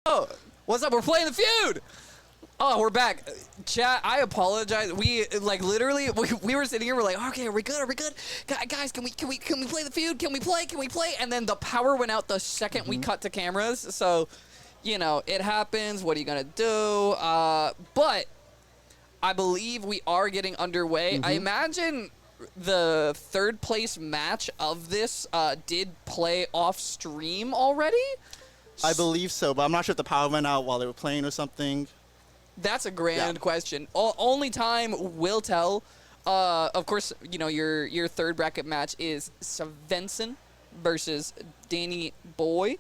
Oh, what's up? We're playing the feud. Oh, we're back. Chat, I apologize. We like literally we were sitting here, we're like, okay, are we good? Are we good? Guys, can we play the feud? Can we play? And then the power went out the second we cut to cameras. So, you know, it happens. What are you gonna do? But I believe we are getting underway. I imagine the third place match of this did play off stream already. I believe so, but I'm not sure if the power went out while they were playing or something. That's a grand question. Only time will tell. Of course, you know, your third bracket match is Svensyn versus Dannyboi.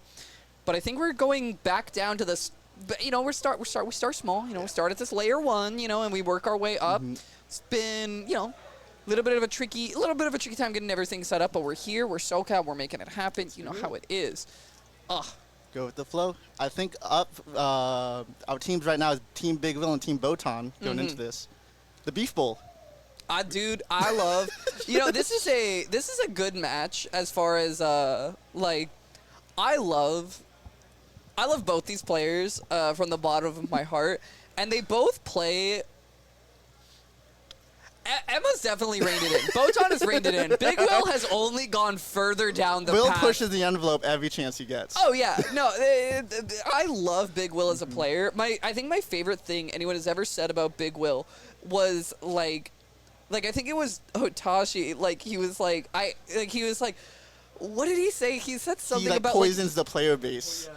But I think we're going back down to this. You know, we start small. You know, we start at this layer 1. You know, and we work our way up. It's been, you know, a little bit of a tricky time getting everything set up. But we're here. We're Socal. We're making it happen. You know how it is. Go with the flow. I think up our teams right now is Team BigWil and Team Botan going into this. The Beef Bowl. Dude, I love. You know, this is a good match as far as like, I love both these players from the bottom of my heart, and they both play. Emma's definitely reined it in. Botan has reined it in. BigWil has only gone further down the path. Will pushes the envelope every chance he gets. Oh, yeah. No, I love BigWil as a player. I think my favorite thing anyone has ever said about BigWil was, like I think it was Otashi. Like, he was like, what did he say? He said something about, he poisons the player base.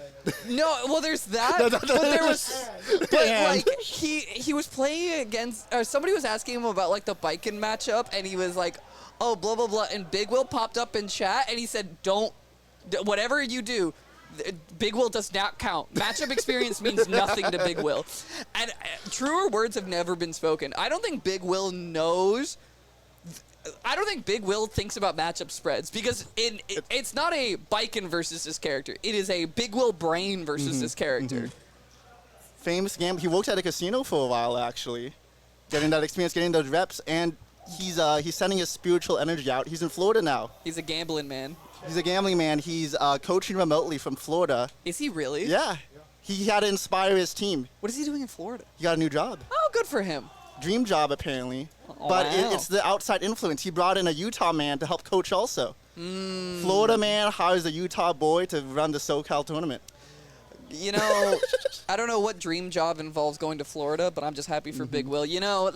No, well, there's that. But there was, like, he was playing against, or somebody was asking him about, like, the biking matchup, and he was like, oh, blah, blah, blah. And BigWil popped up in chat, and he said, whatever you do, BigWil does not count. Matchup experience means nothing to BigWil. And truer words have never been spoken. I don't think BigWil knows. I don't think BigWil thinks about matchup spreads because it's not a Bikin versus this character. It is a BigWil brain versus this character. Famous game. He worked at a casino for a while, actually. Getting that experience, getting those reps, and he's sending his spiritual energy out. He's in Florida now. He's a gambling man. He's a gambling man. He's coaching remotely from Florida. Is he really? Yeah. He had to inspire his team. What is he doing in Florida? He got a new job. Oh, good for him. Dream job, apparently. Oh, but wow. it's the outside influence. He brought in a Utah man to help coach also. Florida man hires a Utah boy to run the Socal tournament. You know, I don't know what dream job involves going to Florida, but I'm just happy for BigWil. You know,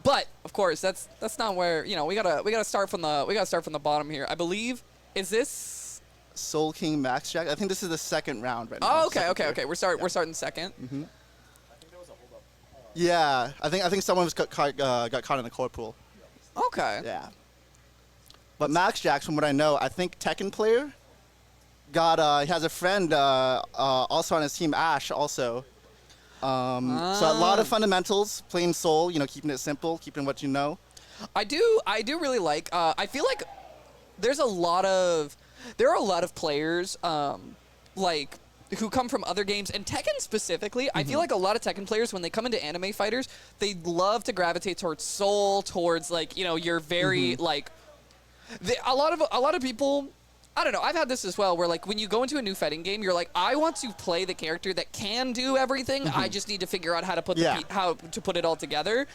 but of course that's not where, you know, we gotta start from the bottom here. I believe, is this Soulking Maxjacks? I think this is the second round right now. Oh, okay. We're starting second. Yeah, I think someone got caught in the corporal. Okay. Yeah. But Maxjacks, from what I know, I think Tekken player he has a friend also on his team, Ash, also. So a lot of fundamentals, playing Soul, you know, keeping it simple, keeping what you know. I do really like. I feel like there are a lot of players like who come from other games, and Tekken specifically. I feel like a lot of Tekken players, when they come into anime fighters, they love to gravitate towards Soul, towards, like, you know, you're very like. A lot of people. I don't know. I've had this as well, where, like, when you go into a new fighting game, you're like, I want to play the character that can do everything. I just need to figure out how to put how to put it all together.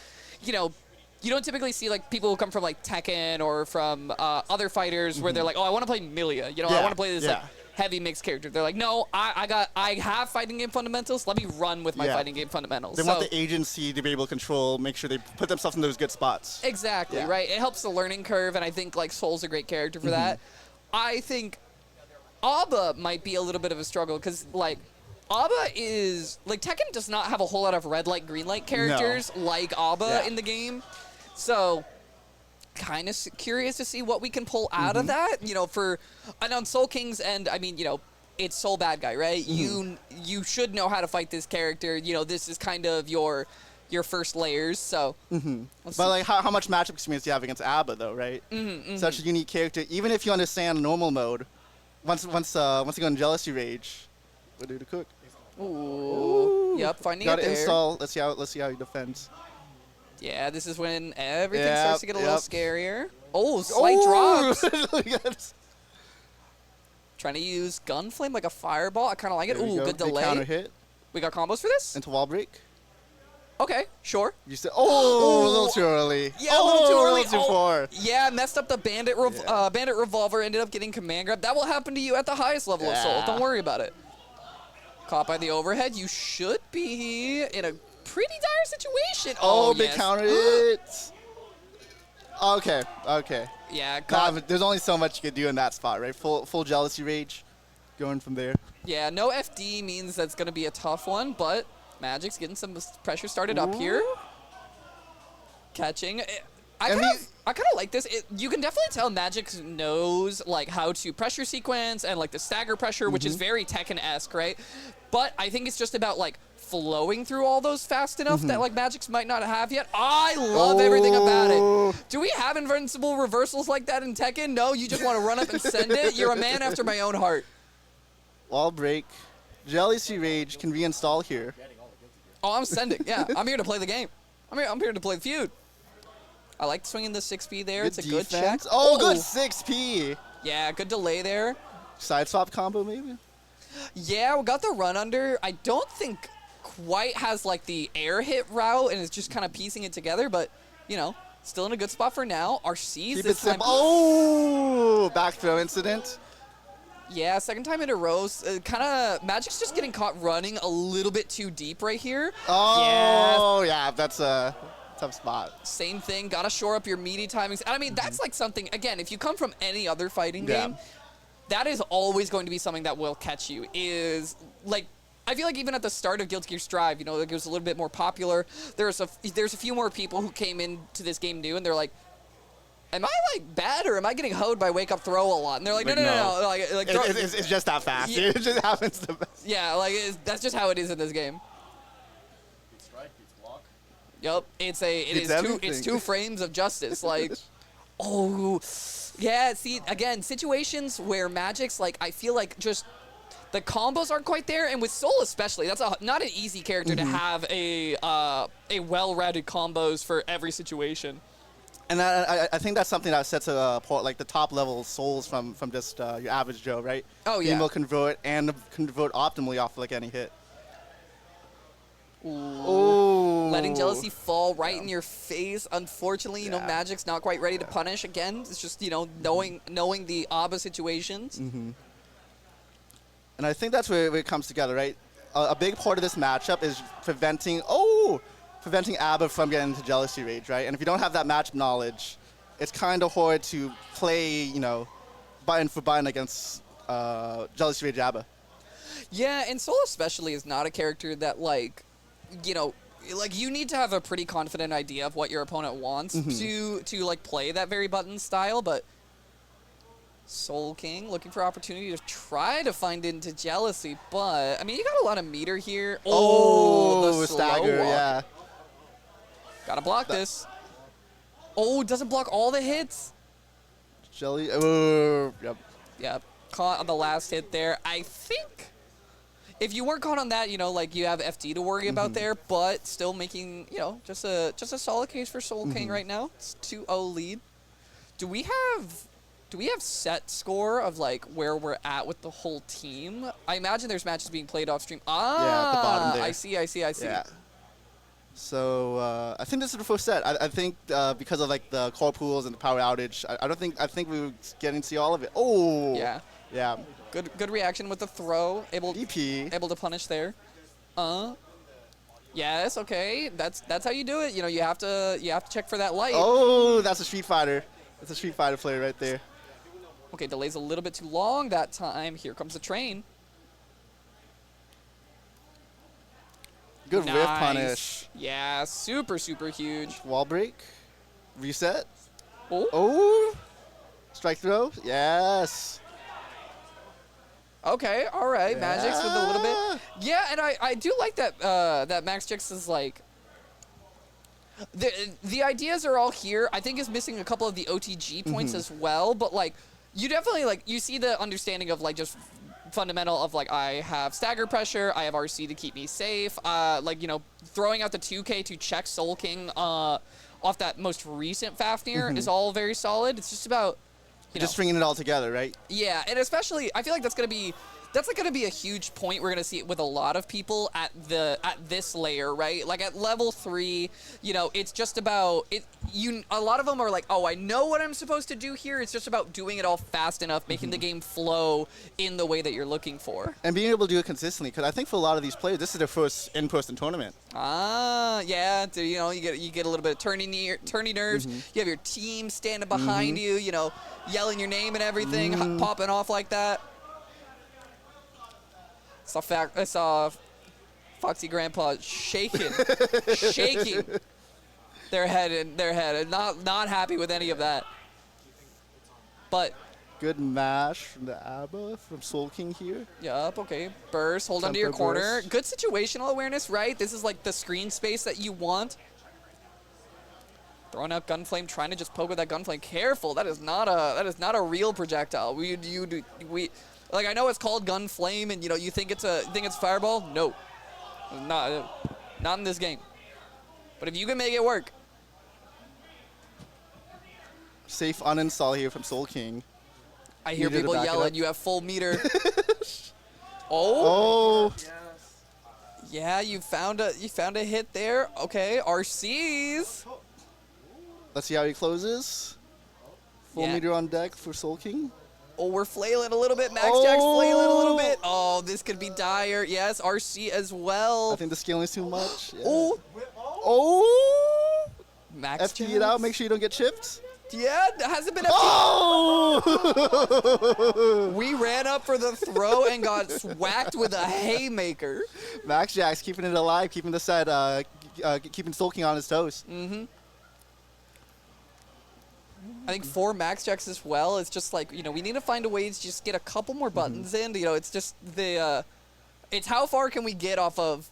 You know, you don't typically see, like, people who come from, like, Tekken or from other fighters where they're like, oh, I want to play Milia. You know, I want to play this like heavy mixed character. They're like, no, I have fighting game fundamentals. Let me run with my fighting game fundamentals. They want the agency to be able to control, make sure they put themselves in those good spots. Exactly, right? It helps the learning curve, and I think, like, Soul's a great character for that. I think Abba might be a little bit of a struggle because, like, Abba is, like, Tekken does not have a whole lot of red light, green light characters like Abba in the game. So, kind of curious to see what we can pull out of that. You know, and on Soul King's end, I mean, you know, it's Soul Bad Guy, right? You should know how to fight this character. You know, this is kind of your first layers, so. But, like, how much matchup experience do you have against Abba, though, right? Such a unique character. Even if you understand normal mode, once you go in Jealousy Rage, what do to cook? Ooh. Yep, finding it there. Gotta install. Let's see how he defends. Yeah, this is when everything starts to get a little scarier. Oh, slight drops. Trying to use Gunflame like a fireball. I kind of like it. Ooh, good delay. Counter hit. We got combos for this? Into wall break. Okay, sure. You said, oh, a little too early. Yeah, a little too early. A little too far. Yeah, messed up the bandit revolver, ended up getting command grab. That will happen to you at the highest level of Soul. Don't worry about it. Caught by the overhead. You should be in a pretty dire situation. Oh, they yes. countered it. Okay, okay. Yeah, there's only so much you could do in that spot, right? Full jealousy rage going from there. Yeah, no FD means that's going to be a tough one, but Magic's getting some pressure started up here. Catching. I kind of like this. You can definitely tell Magic knows like how to pressure sequence and like the stagger pressure, which is very Tekken-esque, right? But I think it's just about like flowing through all those fast enough that like Magic's might not have yet. I love everything about it. Do we have invincible reversals like that in Tekken? No, you just want to run up and send it? You're a man after my own heart. Wall break. Jealousy rage can reinstall here. Oh, I'm sending. Yeah, I'm here to play the game. I'm here to play the feud. I like swinging the 6P there. It's a good check. Oh, good 6P. Yeah, good delay there. Side swap combo, maybe? Yeah, we got the run under. I don't think quite has like the air hit route and is just kind of piecing it together, but, you know, still in a good spot for now. RC's this time. Oh, back throw incident. Yeah, second time in a row. Kind of, Magic's just getting caught running a little bit too deep right here. Oh, yeah, that's a tough spot. Same thing, gotta shore up your meaty timings. And I mean, that's like something, again, if you come from any other fighting game, that is always going to be something that will catch you, is like, I feel like even at the start of Guilty Gear Strive, you know, like it was a little bit more popular. There's a few more people who came into this game new, and they're like, am I like bad or am I getting hoed by wake up throw a lot? And they're like, no. Like it's just that fast. Yeah. It just happens the best. Yeah, like that's just how it is in this game. Strike, it's block. Yep, it's two frames of justice. Like, oh, yeah. See, again, situations where Magic's like, I feel like just the combos aren't quite there, and with Soul especially, that's not an easy character to have a well-rounded combos for every situation. And I think that's something that sets apart like the top level Souls from just your average Joe, right? Oh, yeah. Being able to convert and convert optimally off like any hit. Ooh. Letting jealousy fall right in your face. Unfortunately, you know, Magic's not quite ready to punish again. It's just, you know, knowing the ABBA situations. And I think that's where it comes together, right? A big part of this matchup is preventing ABBA from getting into jealousy rage, right? And if you don't have that match knowledge, it's kind of hard to play, you know, button for button against jealousy rage ABBA. Yeah, and Soul especially is not a character that, like, you know, like you need to have a pretty confident idea of what your opponent wants to like play that very button style, but Soulking looking for opportunity to try to find into jealousy, but I mean you got a lot of meter here. Oh, the stagger, slow walk. yeah. Gotta block this. Oh, doesn't block all the hits. Jelly. Oh, yep. Yep. Caught on the last hit there. I think if you weren't caught on that, you know, like you have FD to worry about there, but still making, you know, just a solid case for Soulking right now. It's 2-0 lead. Do we have set score of like where we're at with the whole team? I imagine there's matches being played off stream. Ah, yeah, at the bottom there. I see. Yeah. So I think this is the first set. I think because of like the core pools and the power outage, I think we were getting to see all of it. Oh. Yeah. Yeah. Good reaction with the throw. Able to punish there. Yes, okay. That's how you do it. You know, you have to check for that light. Oh, that's a Street Fighter. That's a Street Fighter player right there. Okay, delays a little bit too long that time. Here comes the train. Good whiff punish. Yeah, super huge. Wall break. Reset. Oh. Oh. Strike throw. Yes. Okay, all right. Yeah. Magic's with a little bit. Yeah, and I do like that that Maxjacks is like the ideas are all here. I think is missing a couple of the OTG points as well, but like you definitely like you see the understanding of like just fundamental of like I have stagger pressure, I have RC to keep me safe. Like, you know, throwing out the 2K to check Soulking off that most recent Fafnir is all very solid. It's just about just stringing it all together, right? Yeah, and especially I feel like that's going to be that's like going to be a huge point we're going to see it with a lot of people at this layer, right? Like at level 3, you know, it's just about it. A lot of them are like, oh, I know what I'm supposed to do here. It's just about doing it all fast enough, making the game flow in the way that you're looking for, and being able to do it consistently. Because I think for a lot of these players, this is their first in-person tournament. Ah, yeah. You know, you get a little bit of turny nerves. You have your team standing behind you, you know, yelling your name and everything, popping off like that. I saw Foxy Grandpa shaking their head, not happy with any of that. But good mash from the ABBA from Soulking here. Yup, okay. Burst, hold onto your corner. Burst. Good situational awareness, right? This is like the screen space that you want. Throwing out Gunflame, trying to just poke with that Gunflame. Careful, that is not a real projectile. Like, I know it's called Gunflame, and you know you think it's Fireball. No, not in this game. But if you can make it work. Safe uninstall here from Soulking. I hear people yelling, "You have full meter." Oh. Yeah, you found a hit there. Okay, RCs. Let's see how he closes. Full meter on deck for Soulking. Oh, we're flailing a little bit. Maxjacks flailing a little bit. Oh, this could be dire. Yes, RC as well. I think the scaling is too much. Yeah. Oh. Oh. Maxjacks. FT it out. Make sure you don't get chipped. Yeah, hasn't been FT. Oh! We ran up for the throw and got whacked with a haymaker. Maxjacks keeping it alive, keeping the set, keeping Soulking on his toes. I think for Maxjacks as well, it's just like, you know, we need to find a way to just get a couple more buttons in. You know, it's just it's how far can we get off of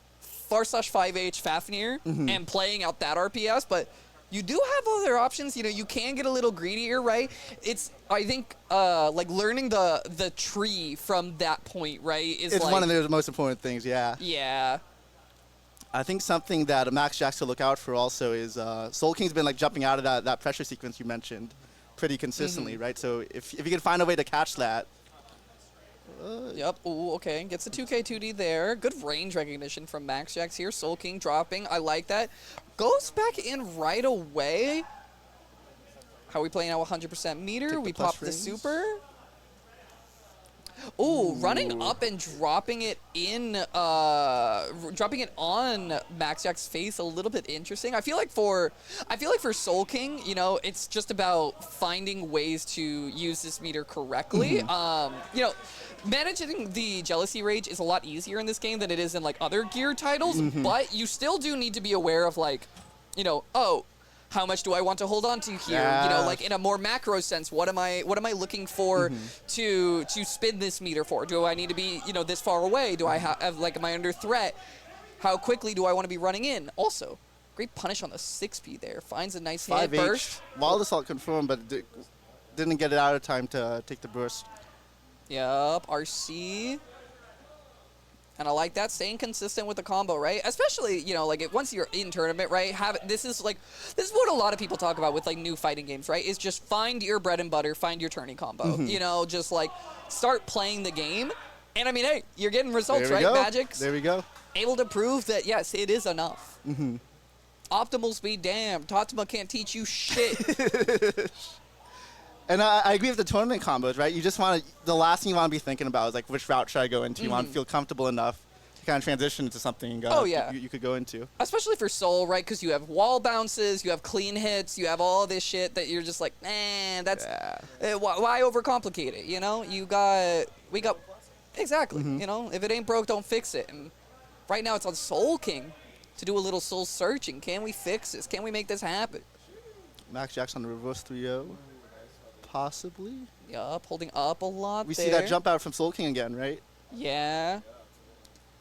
/5H Fafnir and playing out that RPS, but you do have other options. You know, you can get a little greedier, right? It's, I think, like learning the tree from that point, right? It's like, one of the most important things, yeah. Yeah. I think something that Maxjacks to look out for also is Soulking's been like jumping out of that pressure sequence you mentioned pretty consistently, right? So if you can find a way to catch that. Yep. Ooh, okay. Gets the 2K 2D there. Good range recognition from Maxjacks here. Soulking dropping. I like that. Goes back in right away. How are we playing now? 100% meter. We pop the super. Ooh, running up and dropping it in, dropping it on Maxjacks' face, a little bit interesting. I feel like for Soulking, you know, it's just about finding ways to use this meter correctly. You know, managing the jealousy rage is a lot easier in this game than it is in like other gear titles, but you still do need to be aware of like, you know, oh, how much do I want to hold on to here? Yeah. You know, like in a more macro sense, what am I looking for to spin this meter for? Do I need to be, you know, this far away? Do I have, like, am I under threat? How quickly do I want to be running in? Also, great punish on the 6P there. Finds a nice hit burst. Wild Assault confirmed, but didn't get it out of time to take the burst. Yup, RC. And I like that, staying consistent with the combo, right? Especially, you know, like once you're in tournament, right? This is what a lot of people talk about with like new fighting games, right? Is just find your bread and butter, find your turning combo. You know, just like start playing the game. And I mean, hey, you're getting results, right? Magic's there we go. Able to prove that yes, it is enough. Optimal speed, damn. Tatuma can't teach you shit. And I agree with the tournament combos, right? You just want to, the last thing you want to be thinking about is like, which route should I go into? You want to feel comfortable enough to kind of transition into something you could go into. Especially for Soul, right? Because you have wall bounces, you have clean hits, you have all this shit that you're just like, that's, why overcomplicate it, you know? We got, exactly, you know? If it ain't broke, don't fix it. And right now it's on Soulking to do a little soul searching. Can we fix this? Can we make this happen? Maxjacks on the reverse 3-0. Possibly. Yup, holding up a lot We there. see that jump out from Soulking again, right? Yeah.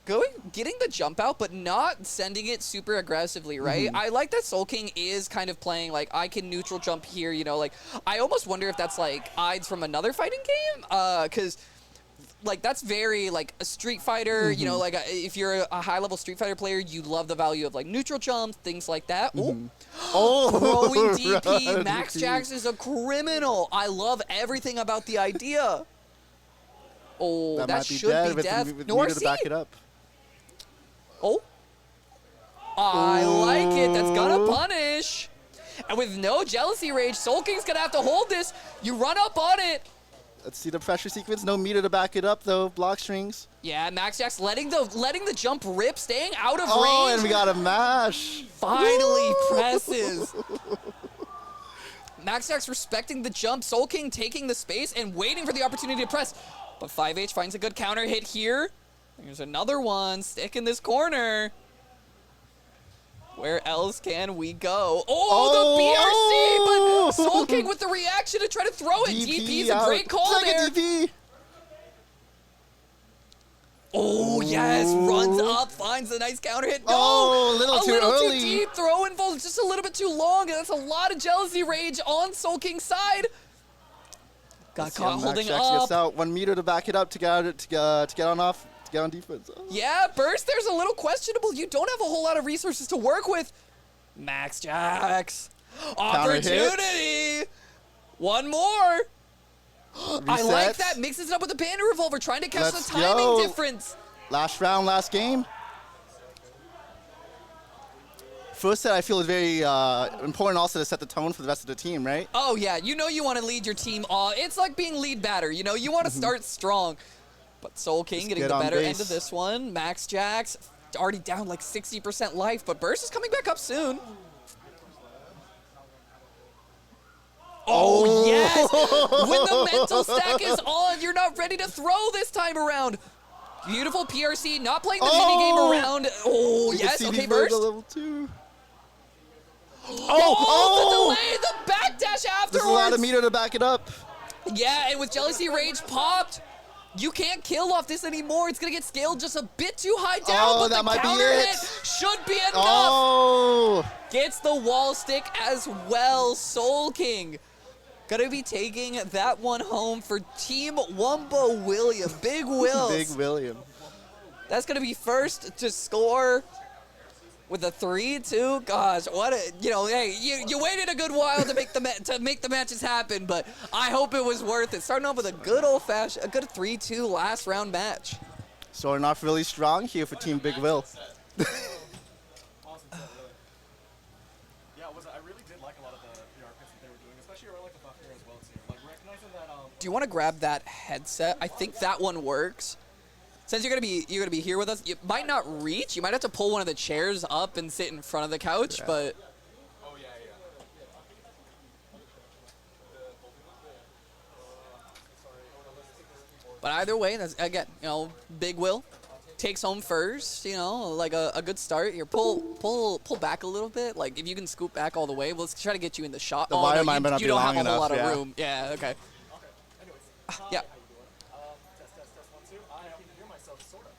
Getting the jump out, but not sending it super aggressively, right? I like that Soulking is kind of playing, like, I can neutral jump here, you know, like, I almost wonder if that's, like, Ides from another fighting game, because, like, that's very, like, a Street Fighter, you know, like, if you're a high-level Street Fighter player, you love the value of, like, neutral jumps, things like that. Throwing DP. Maxjacks is a criminal. I love everything about the idea. Oh, that might be should dead be with death. the No meter to back RC. it up. Oh. I like it. That's gonna punish. And with no jealousy rage, Soulking's gonna have to hold this. You run up on it. Let's see the pressure sequence. No meter to back it up though. Block strings. Yeah, Maxjacks letting the jump rip, staying out of Oh, range. and we got a mash. Finally presses. Maxjacks respecting the jump. Soulking taking the space and waiting for the opportunity to press. But 5H finds a good counter hit here. There's another one. Stick in this corner. Where else can we go? Oh, the BRC, but Soulking with the reaction to try to throw it. DP's a great call there. DP. Oh, yes, runs up, finds a nice counter hit. No, Oh, a little too early. too deep. Throw in falls just a little bit too long, and that's a lot of jealousy rage on Soulking's side. Got caught holding Maxjacks gets up. out. 1 meter to back it up to get on defense. Oh. Yeah, Burst, there's a little questionable. You don't have a whole lot of resources to work with. Maxjacks. Opportunity. One more. I like that. Mixes it up with the Panda Revolver, trying to catch the timing difference. Last round, last game. First set, I feel, is very important also to set the tone for the rest of the team, right? Oh, yeah. You know you want to lead your team off. It's like being lead batter. You know, you want to start strong. But Soulking getting the better end of this one. Maxjacks already down like 60% life, but Burst is coming back up soon. Oh, yes! When the mental stack is on, you're not ready to throw this time around. Beautiful PRC, not playing the minigame around. Oh, yes, okay, Burst. Level 2. Oh, the delay, the backdash afterwards. There's a lot of meter to back it up. Yeah, and with Jealousy Rage popped, you can't kill off this anymore. It's going to get scaled just a bit too high down, but the counter hit should be enough. Oh! Gets the wall stick as well. Soulking gonna be taking that one home for Team Wumbo William. Big Wills. Big William. That's gonna be first to score with a 3-2. Gosh, what a, you know, hey, you waited a good while to make the matches happen, but I hope it was worth it. Starting off with a good old-fashioned, a good 3-2 last round match. Starting off really strong here for Team BigWil. Do you want to grab that headset? I think that one works. Since you're gonna be here with us, you might not reach. You might have to pull one of the chairs up and sit in front of the couch, but. Oh yeah. But either way, that's again, you know, BigWil takes home first. You know, like a good start. Here, pull back a little bit. Like if you can scoop back all the way, let's try to get you in the shot. The wire might not you be don't long have a whole lot enough, of room. Yeah. Okay. Yeah. Test, 1, 2. I can hear myself, sort of.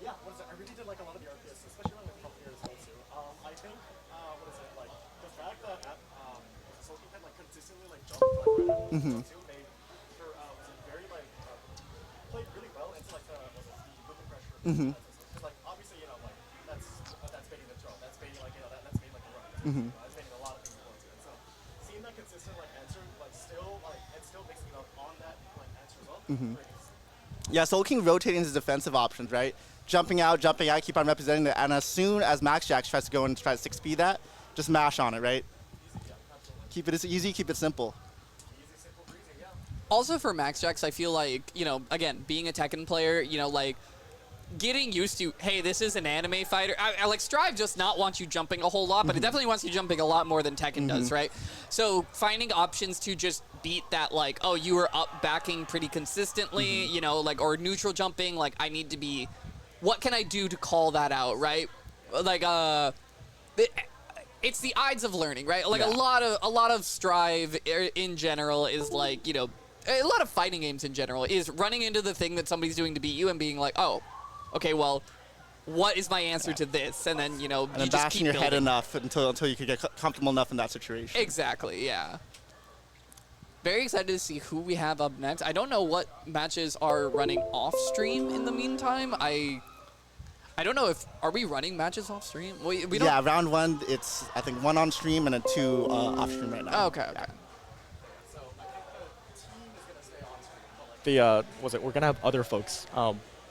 Yeah, what is it? I really did like a lot of the RPS, especially around like front here as well too. I think, what is it, like the fact that Soulking had like consistently like jumped like right after too, made her was very like played really well into like the movement pressure. Because like obviously, you know, like that's baiting the throw, that's baiting like, you know, that's baiting like the run. That's baiting a lot of things going to it. So seeing that consistent like answer, but still like and still mixing up on that like answer as well. Yeah, Soulking rotating his defensive options, right? Jumping out, keep on representing it. And as soon as Maxjacks tries to go and try to 6-speed that, just mash on it, right? Keep it easy, keep it simple. Also for Maxjacks, I feel like, you know, again, being a Tekken player, you know, like, getting used to, hey, this is an anime fighter. I like, Strive does not want you jumping a whole lot, but it definitely wants you jumping a lot more than Tekken does, right? So finding options to just beat that, like, oh, you were up backing pretty consistently, you know, like, or neutral jumping, like, I need to be, what can I do to call that out, right? Like, it's the Ides of learning, right? Like, a lot of Strive in general is like, you know, a lot of fighting games in general is running into the thing that somebody's doing to beat you and being like, oh, okay, well, what is my answer to this? And then, you know, And then bashing your head enough until you can get comfortable enough in that situation. Exactly, yeah. Very excited to see who we have up next. I don't know what matches are running off stream in the meantime. I don't know if, are we running matches off stream? We don't. Yeah, round 1, it's, I think, 1 on stream and then 2 off stream right now. Oh, okay, okay. So I think the team is going to stay on screen, but like the we're gonna have other folks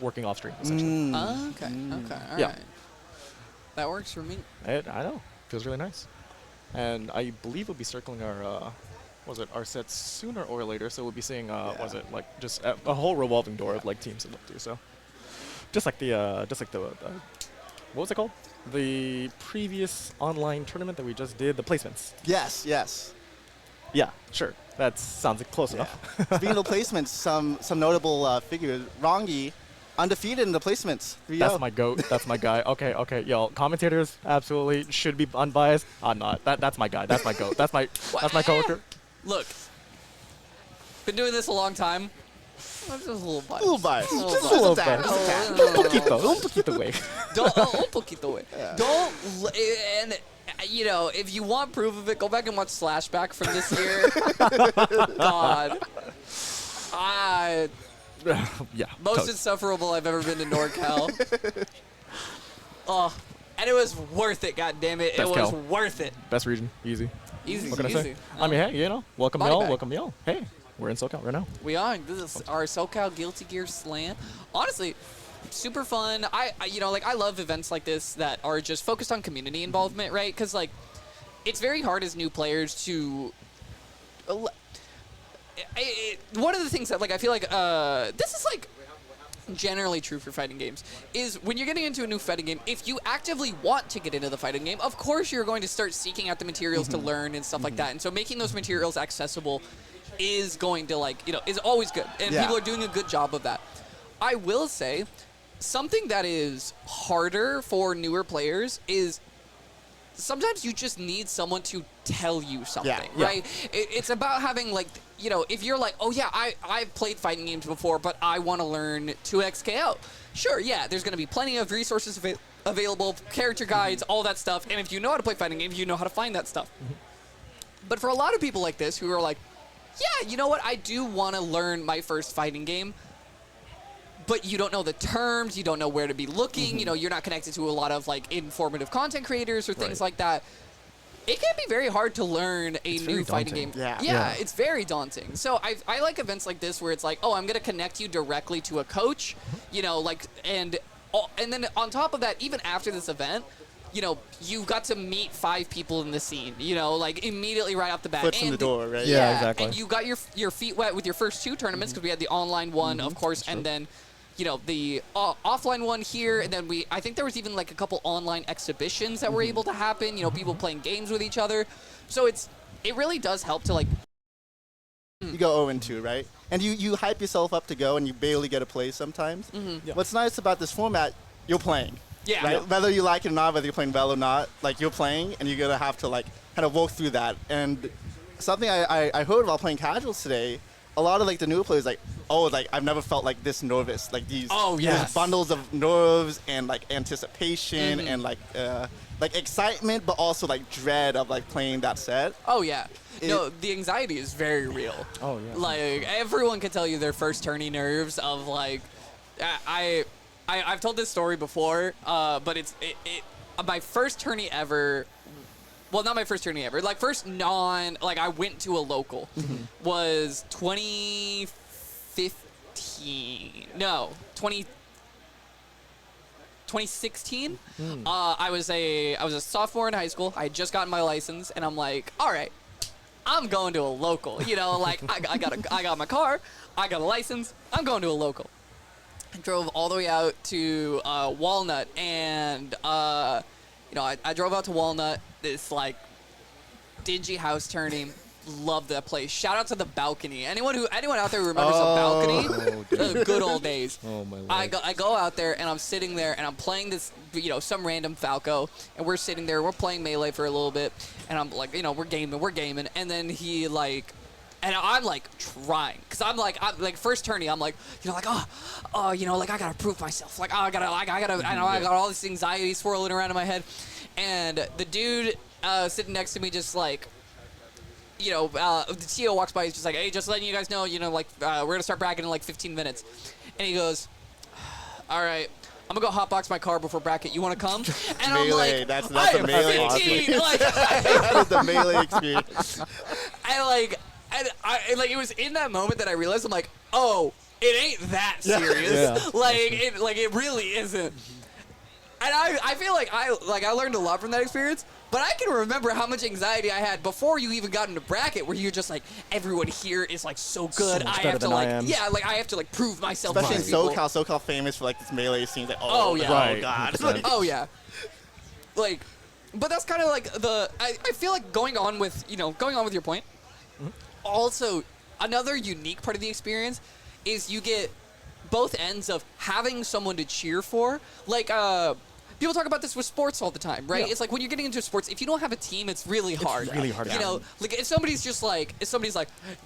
working off stream essentially. Okay. Okay. All Yeah. right. That works for me. I know, feels really nice, and I believe we'll be circling our our sets sooner or later. So we'll be seeing like just a whole revolving door of like teams to look through. So just like the what was it called? The previous online tournament that we just did, the placements. Yes, yes. Yeah, sure. That sounds like close enough. Speaking of placements, some notable figures. Rongi, undefeated in the placements. 3-0. That's my goat. That's my guy. Okay, okay. Yo, commentators absolutely should be unbiased. I'm not. That's my guy. That's my goat. That's my coworker. Look, been doing this a long time. I'm just a little biased. A little biased. Just a little bit. Un poquito, way. Un poquito way. Don't, and you know, if you want proof of it, go back and watch Slashback from this year. God. Yeah. Most insufferable I've ever been to NorCal. Oh, and it was worth it, goddammit. It was worth it. Best region. Easy. Easy, What can easy. I say? I mean, hey, you know, welcome Body y'all. bag. Welcome y'all. Hey, we're in SoCal right now. We are. This is our SoCal Guilty Gear Slam. Honestly, super fun. I you know, like, I love events like this that are just focused on community involvement, right? Because, like, it's very hard as new players to... one of the things that, like, I feel like this is, like, generally true for fighting games, is when you're getting into a new fighting game, if you actively want to get into the fighting game, of course you're going to start seeking out the materials to learn and stuff like that. And so making those materials accessible is going to, like, you know, is always good. And people are doing a good job of that. I will say, something that is harder for newer players is sometimes you just need someone to tell you something, right? It's about having, like, you know, if you're like, oh yeah, I've played fighting games before, but I want to learn 2x KO. Sure, yeah, there's going to be plenty of resources available, character guides, all that stuff. And if you know how to play fighting games, you know how to find that stuff. But for a lot of people like this who are like, yeah, you know what, I do want to learn my first fighting game, but you don't know the terms, you don't know where to be looking, you know, you're not connected to a lot of, like, informative content creators or things like that. It can be very hard to learn a new fighting game. Yeah, it's very daunting. So I like events like this where it's like, oh, I'm going to connect you directly to a coach, you know, like, and then on top of that, even after this event, you know, you got to meet 5 people in the scene, you know, like, immediately right off the bat. Foot from the door, right? Yeah, exactly. And you got your feet wet with your first 2 tournaments, because we had the online one, of course, and then, you know, the offline one here, and then I think there was even, like, a couple online exhibitions that were able to happen, you know, people playing games with each other. So it really does help to, like... You go 0-2, right? And you hype yourself up to go, and you barely get a play sometimes. What's nice about this format, you're playing. Yeah. Right? Whether you like it or not, whether you're playing well or not, like, you're playing, and you're going to have to, like, kind of walk through that. And something I heard while playing casuals today, a lot of, like, the newer players, like, oh, like, I've never felt, like, this nervous. Like, these bundles of nerves and, like, anticipation and, like, excitement, but also, like, dread of, like, playing that set. Oh, yeah. No, the anxiety is very real. Oh, yeah. Like, everyone can tell you their first tourney nerves of, like, I've told this story before, but my first tourney ever, well, not my first tourney ever, like, first like, I went to a local, was 2015, no, 2016. I was a sophomore in high school. I had just gotten my license, and I'm like, all right, I'm going to a local, you know, like, I got my car, I got a license, I'm going to a local. I drove all the way out to Walnut, and you know, I drove out to Walnut, this, like, dingy house turning. Love that place. Shout out to the balcony. Anyone out there who remembers the balcony? The good old days. Oh my Lord. I go out there, and I'm sitting there, and I'm playing this, you know, some random Falco, and we're sitting there, we're playing Melee for a little bit, and I'm like, you know, we're gaming, and then he, like, and I'm, like, trying, because I'm like, first tourney, I'm like, you know, like, oh, you know, like, I gotta prove myself, like, I gotta, I know I got all this anxiety swirling around in my head, and the dude sitting next to me just, like, you know, the TO walks by, he's just like, hey, just letting you guys know, you know, like, we're gonna start bracket in, like, 15 minutes, and he goes, all right, I'm gonna go hotbox my car before bracket. You wanna come? And I'm like, that's I a am Melee 15. Like, the Melee experience. and like it was in that moment that I realized, I'm like, oh, it ain't that serious. Yeah. Like it really isn't. And I feel like I learned a lot from that experience, but I can remember how much anxiety I had before you even got into bracket, where you're just like, everyone here is like so good. much I better have to than I am. I have to like prove myself. Especially in to people. SoCal famous for like this melee scenes. Like, Oh, yeah. Right. God. 100%. Oh yeah. Like, but that's kind of like I feel like going on with your point. Also, another unique part of the experience is you get both ends of having someone to cheer for. Like, people talk about this with sports all the time, right? Yeah. It's like when you're getting into sports, if you don't have a team, it's really hard. really hard to You know, like if somebody's like,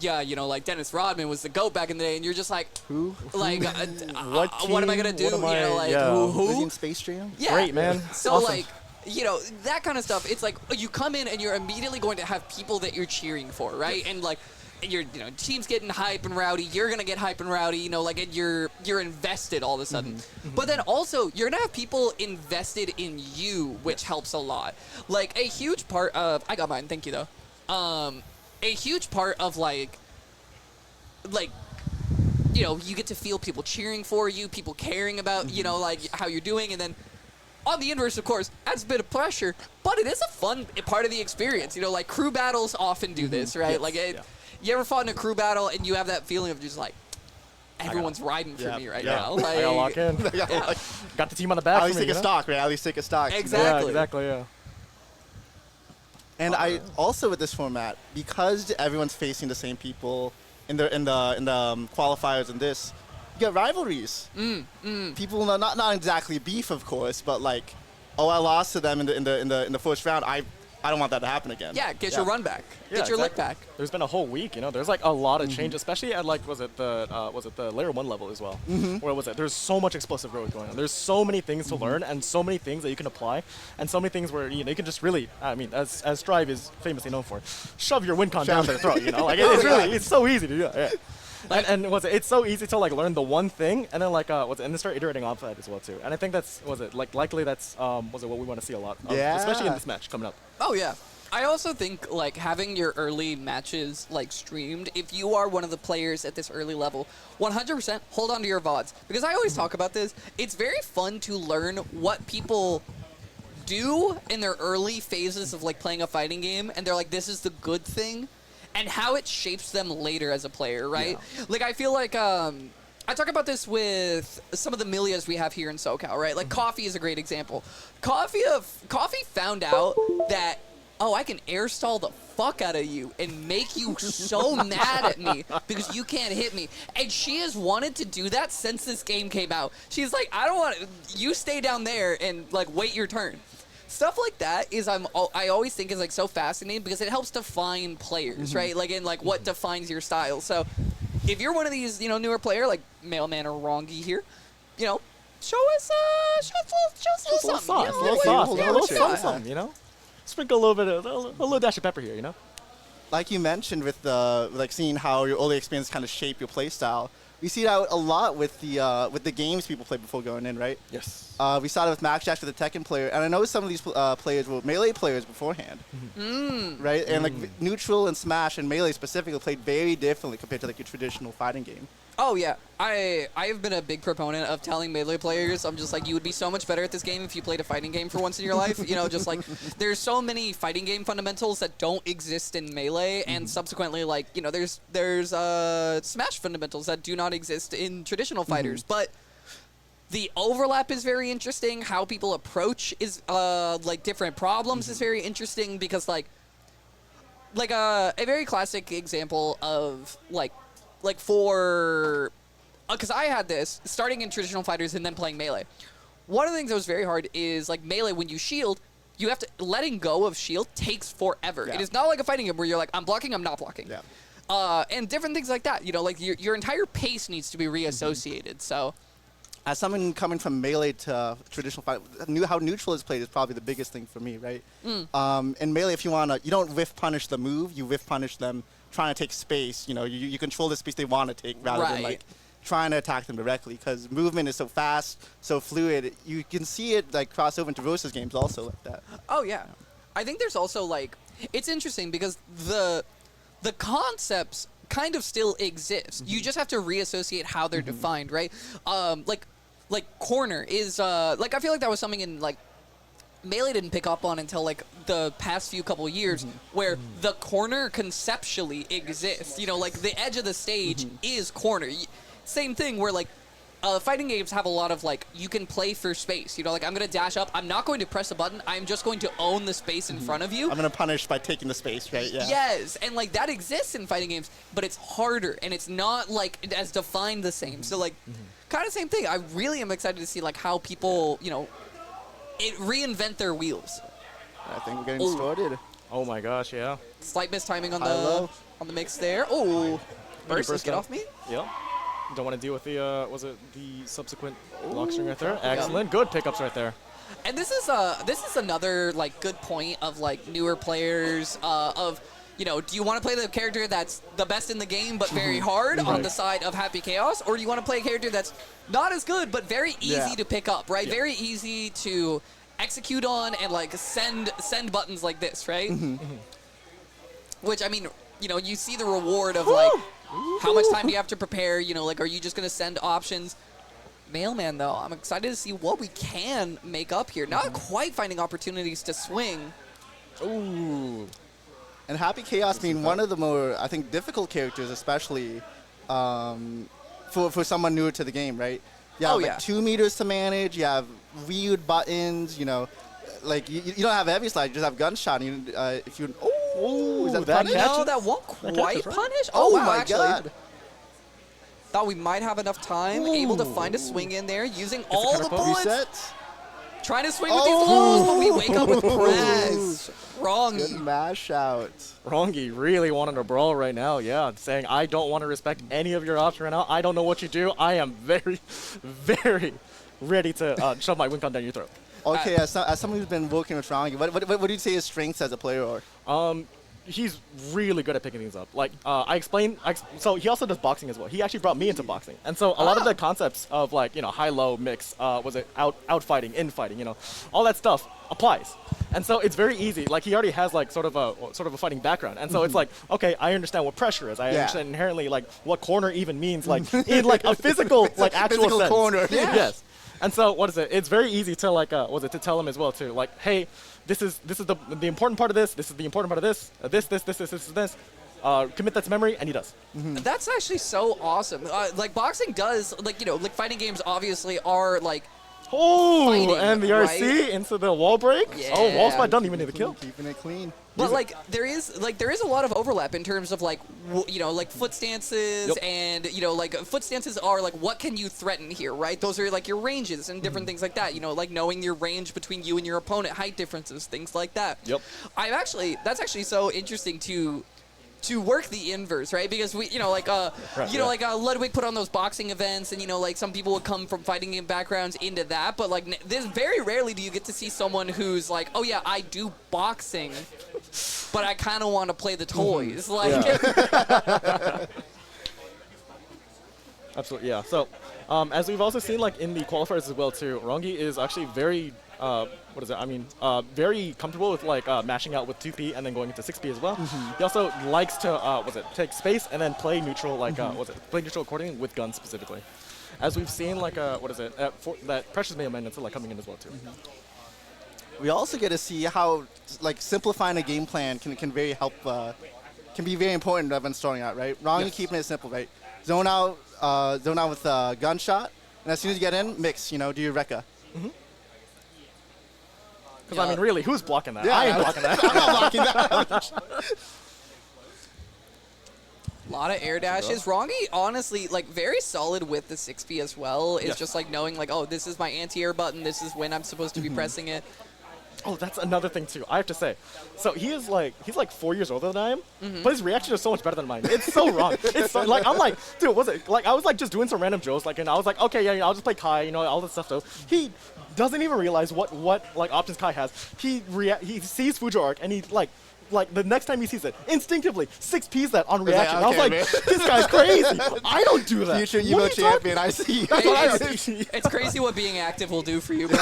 yeah, like Dennis Rodman was the GOAT back in the day, and you're just like, Who? like, What what am I team? gonna do? What am You know, I- like yeah. Was he who? in Space Jam? Yeah. Great, man. So Awesome. like, that kind of stuff. It's like you come in and you're immediately going to have people that you're cheering for, right? And like, your team's getting hype and rowdy. You're gonna get hype and rowdy. Like, and you're invested all of a sudden. But then also you're gonna have people invested in you, which helps a lot. Like a huge part of I got mine. Thank you though. A huge part of like. You get to feel people cheering for you, people caring about, like how you're doing, and then on the inverse, of course, adds a bit of pressure, but it is a fun part of the experience. Like crew battles often do this, right? Yes. Like, Yeah. you ever fought in a crew battle and you have that feeling of just like, everyone's riding for Yeah. me right Yeah. now. I Like, gotta lock in. yeah, Got the team on the back. At for least me, take a you know? stock, right? At least take a stock. Exactly. Yeah, exactly. Yeah. And I also with this format, because everyone's facing the same people in the qualifiers and this, you get rivalries. People not exactly beef, of course, but like, oh, I lost to them in the first round. I don't want that to happen again. Yeah, get your run back. Yeah, Get your lick exactly. back. There's been a whole week, There's like a lot of change, especially at like was it the layer 1 level as well? Where was it? There's so much explosive growth going on. There's so many things to learn and so many things that you can apply, and so many things where you can just really, I mean, as Strive is famously known for, shove your win con down their throat. Like it's so easy to do that. Yeah. And it's so easy to like learn the one thing and then like and then start iterating off that as well too. And I think that's likely that's what we want to see a lot of, Yeah. especially in this match coming up. Oh yeah. I also think like having your early matches like streamed, if you are one of the players at this early level, 100% hold on to your VODs. Because I always talk about this. It's very fun to learn what people do in their early phases of like playing a fighting game, and they're like, this is the good thing, and how it shapes them later as a player, right? Like I feel like I talk about this with some of the Milias we have here in SoCal, right? Like Coffee is a great example. Coffee found out that, oh, I can air stall the fuck out of you and make you so mad at me because you can't hit me. And she has wanted to do that since this game came out. She's like, I don't want you stay down there and like wait your turn. Stuff like that is I always think is like so fascinating because it helps define players, right? Like in like what defines your style. So if you're one of these, newer player like Mailman or Rongi here, show us Just a little sauce, you know, a little like, sauce, yeah, a little yeah. something, Sprinkle a little bit of a little dash of pepper here, Like you mentioned with like seeing how your early experience kind of shape your play style. We see that a lot with the games people play before going in, right? Yes. We saw it with Maxjacks with the Tekken player, and I know some of these players were Melee players beforehand, right? And like Neutral and Smash and Melee specifically played very differently compared to like your traditional fighting game. Oh yeah, I have been a big proponent of telling Melee players, I'm just like, you would be so much better at this game if you played a fighting game for once in your life. Just like, there's so many fighting game fundamentals that don't exist in Melee, and subsequently, like, there's Smash fundamentals that do not exist in traditional fighters. But the overlap is very interesting. How people approach is like different problems is very interesting because like a very classic example of for because I had this starting in traditional fighters and then playing Melee. One of the things that was very hard is like Melee, when you shield, you have to letting go of shield takes forever. Yeah. It is not like a fighting game where you're like, I'm blocking, I'm not blocking. Yeah. And different things like that. Like your entire pace needs to be reassociated. So As someone coming from Melee to traditional fight, how Neutral is played is probably the biggest thing for me, right? In Melee, if you you don't whiff punish the move, you whiff punish them trying to take space. You control the space they want to take rather than like trying to attack them directly, because movement is so fast, so fluid. You can see it like cross over into versus games also like that. Oh yeah, I think there's also like, it's interesting because the concepts kind of still exist. You just have to reassociate how they're defined, right? Like corner is like I feel like that was something in like Melee didn't pick up on until like the past few couple years, where the corner conceptually exists. You know, like the edge of the stage is corner. Same thing where like fighting games have a lot of like you can play for space. You know, like I'm gonna dash up. I'm not going to press a button. I'm just going to own the space in front of you. I'm gonna punish by taking the space, right? Yeah. Yes, and like that exists in fighting games, but it's harder and it's not like as defined the same. So like, kind of same thing. I really am excited to see like how people, you know, reinvent their wheels. I think we're getting started. Oh my gosh, yeah. Slight mistiming on Hello. the mix there. Oh, burst, burst get down. off me. Yeah. Don't want to deal with the was it the subsequent lock string right there? Excellent, good pickups right there. And this is another like good point of like newer players of, you know, do you want to play the character that's the best in the game but very hard on the side of Happy Chaos, or do you want to play a character that's not as good but very easy to pick up, right? Very easy to execute on and like send buttons like this, right? Which, I mean, you know, you see the reward of like how much time do you have to prepare, you know, like are you just going to send options? Mailman, though, I'm excited to see what we can make up here. Not quite finding opportunities to swing. Ooh. And Happy Chaos being one of the more, I think, difficult characters, especially for someone newer to the game, right? You have like 2 meters to manage. You have weird buttons. You know, like you don't have heavy slide. You just have gunshot. And if you is that that punish? No, that won't quite catches, right? punish. Oh wow, my actually. god! Thought we might have enough time, able to find a swing in there, using all the bullets. Reset. Trying to swing with these lows, but we wake up with press. Good Rongi. mash out. Rongi really wanting to brawl right now, yeah, saying, I don't want to respect any of your options right now. I don't know what you do. I am very, very ready to shove my wing con down your throat. Okay, as someone who's been working with Rongi, what do you say his strengths as a player are? He's really good at picking things up. Like, I explained, so he also does boxing as well. He actually brought me into boxing. And so a lot of the concepts of like, you know, high-low mix, out fighting, in fighting, you know, all that stuff applies. And so it's very easy. Like, he already has like sort of a fighting background. And so it's like, okay, I understand what pressure is. I understand inherently like what corner even means, like in like a physical, like actual physical sense. corner. Yeah. Yes. And so what is it? It's very easy to like, to tell him as well too. Like, hey, this is the important part of this. This is the important part of this. This. Commit that to memory, and he does. That's actually so awesome. Like boxing does, like, you know, like fighting games obviously are like. Oh, Fighting, and the RC right? into the wall break. Yeah. Oh, wall spot doesn't even need the kill. Keeping it clean. But like there is a lot of overlap in terms of like you know, like foot stances and, you know, like foot stances are like what can you threaten here, right? Those are like your ranges and different things like that, you know, like knowing your range between you and your opponent, height differences, things like that. Yep. That's actually so interesting to work the inverse, right? Because we, you know, like, Ludwig put on those boxing events, and, you know, like, some people would come from fighting game backgrounds into that, but, like, this very rarely do you get to see someone who's like, oh, yeah, I do boxing, but I kind of want to play the toys. Like, Absolutely, yeah. So, as we've also seen, like, in the qualifiers as well, too, Rongi is actually very, very comfortable with, like, mashing out with 2P and then going into 6P as well. He also likes to, take space and then play neutral, like, play neutral accordingly with guns specifically. As we've seen, like, that Precious Mailman is, like, coming in as well, too. We also get to see how, like, simplifying a game plan can be very important when starting out, right? Rongi keeping it simple, right? Zone out with gunshot, and as soon as you get in, mix, you know, do your Rekka. Because, I mean, really, who's blocking that? Yeah, I ain't blocking that. I'm not blocking that. a lot of air dashes. Rongi, honestly, like, very solid with the 6P as well. It's just, like, knowing, like, oh, this is my anti-air button. This is when I'm supposed to be pressing it. Oh, that's another thing, too. I have to say. So he's like 4 years older than I am, but his reaction is so much better than mine. It's so wrong. It's so, like, I'm like, dude, was it? Like, I was, like, just doing some random drills, like, and I was like, okay, yeah, I'll just play Kai, you know, all this stuff, though. He doesn't even realize what like, options Kai has. He sees Fujo Arc, and he, like, the next time he sees it, instinctively 6P's that on reaction. okay, I was like, this guy's crazy. I don't do that. Future Evo champion, I see. That's what I see. It's crazy what being active will do for you, bro.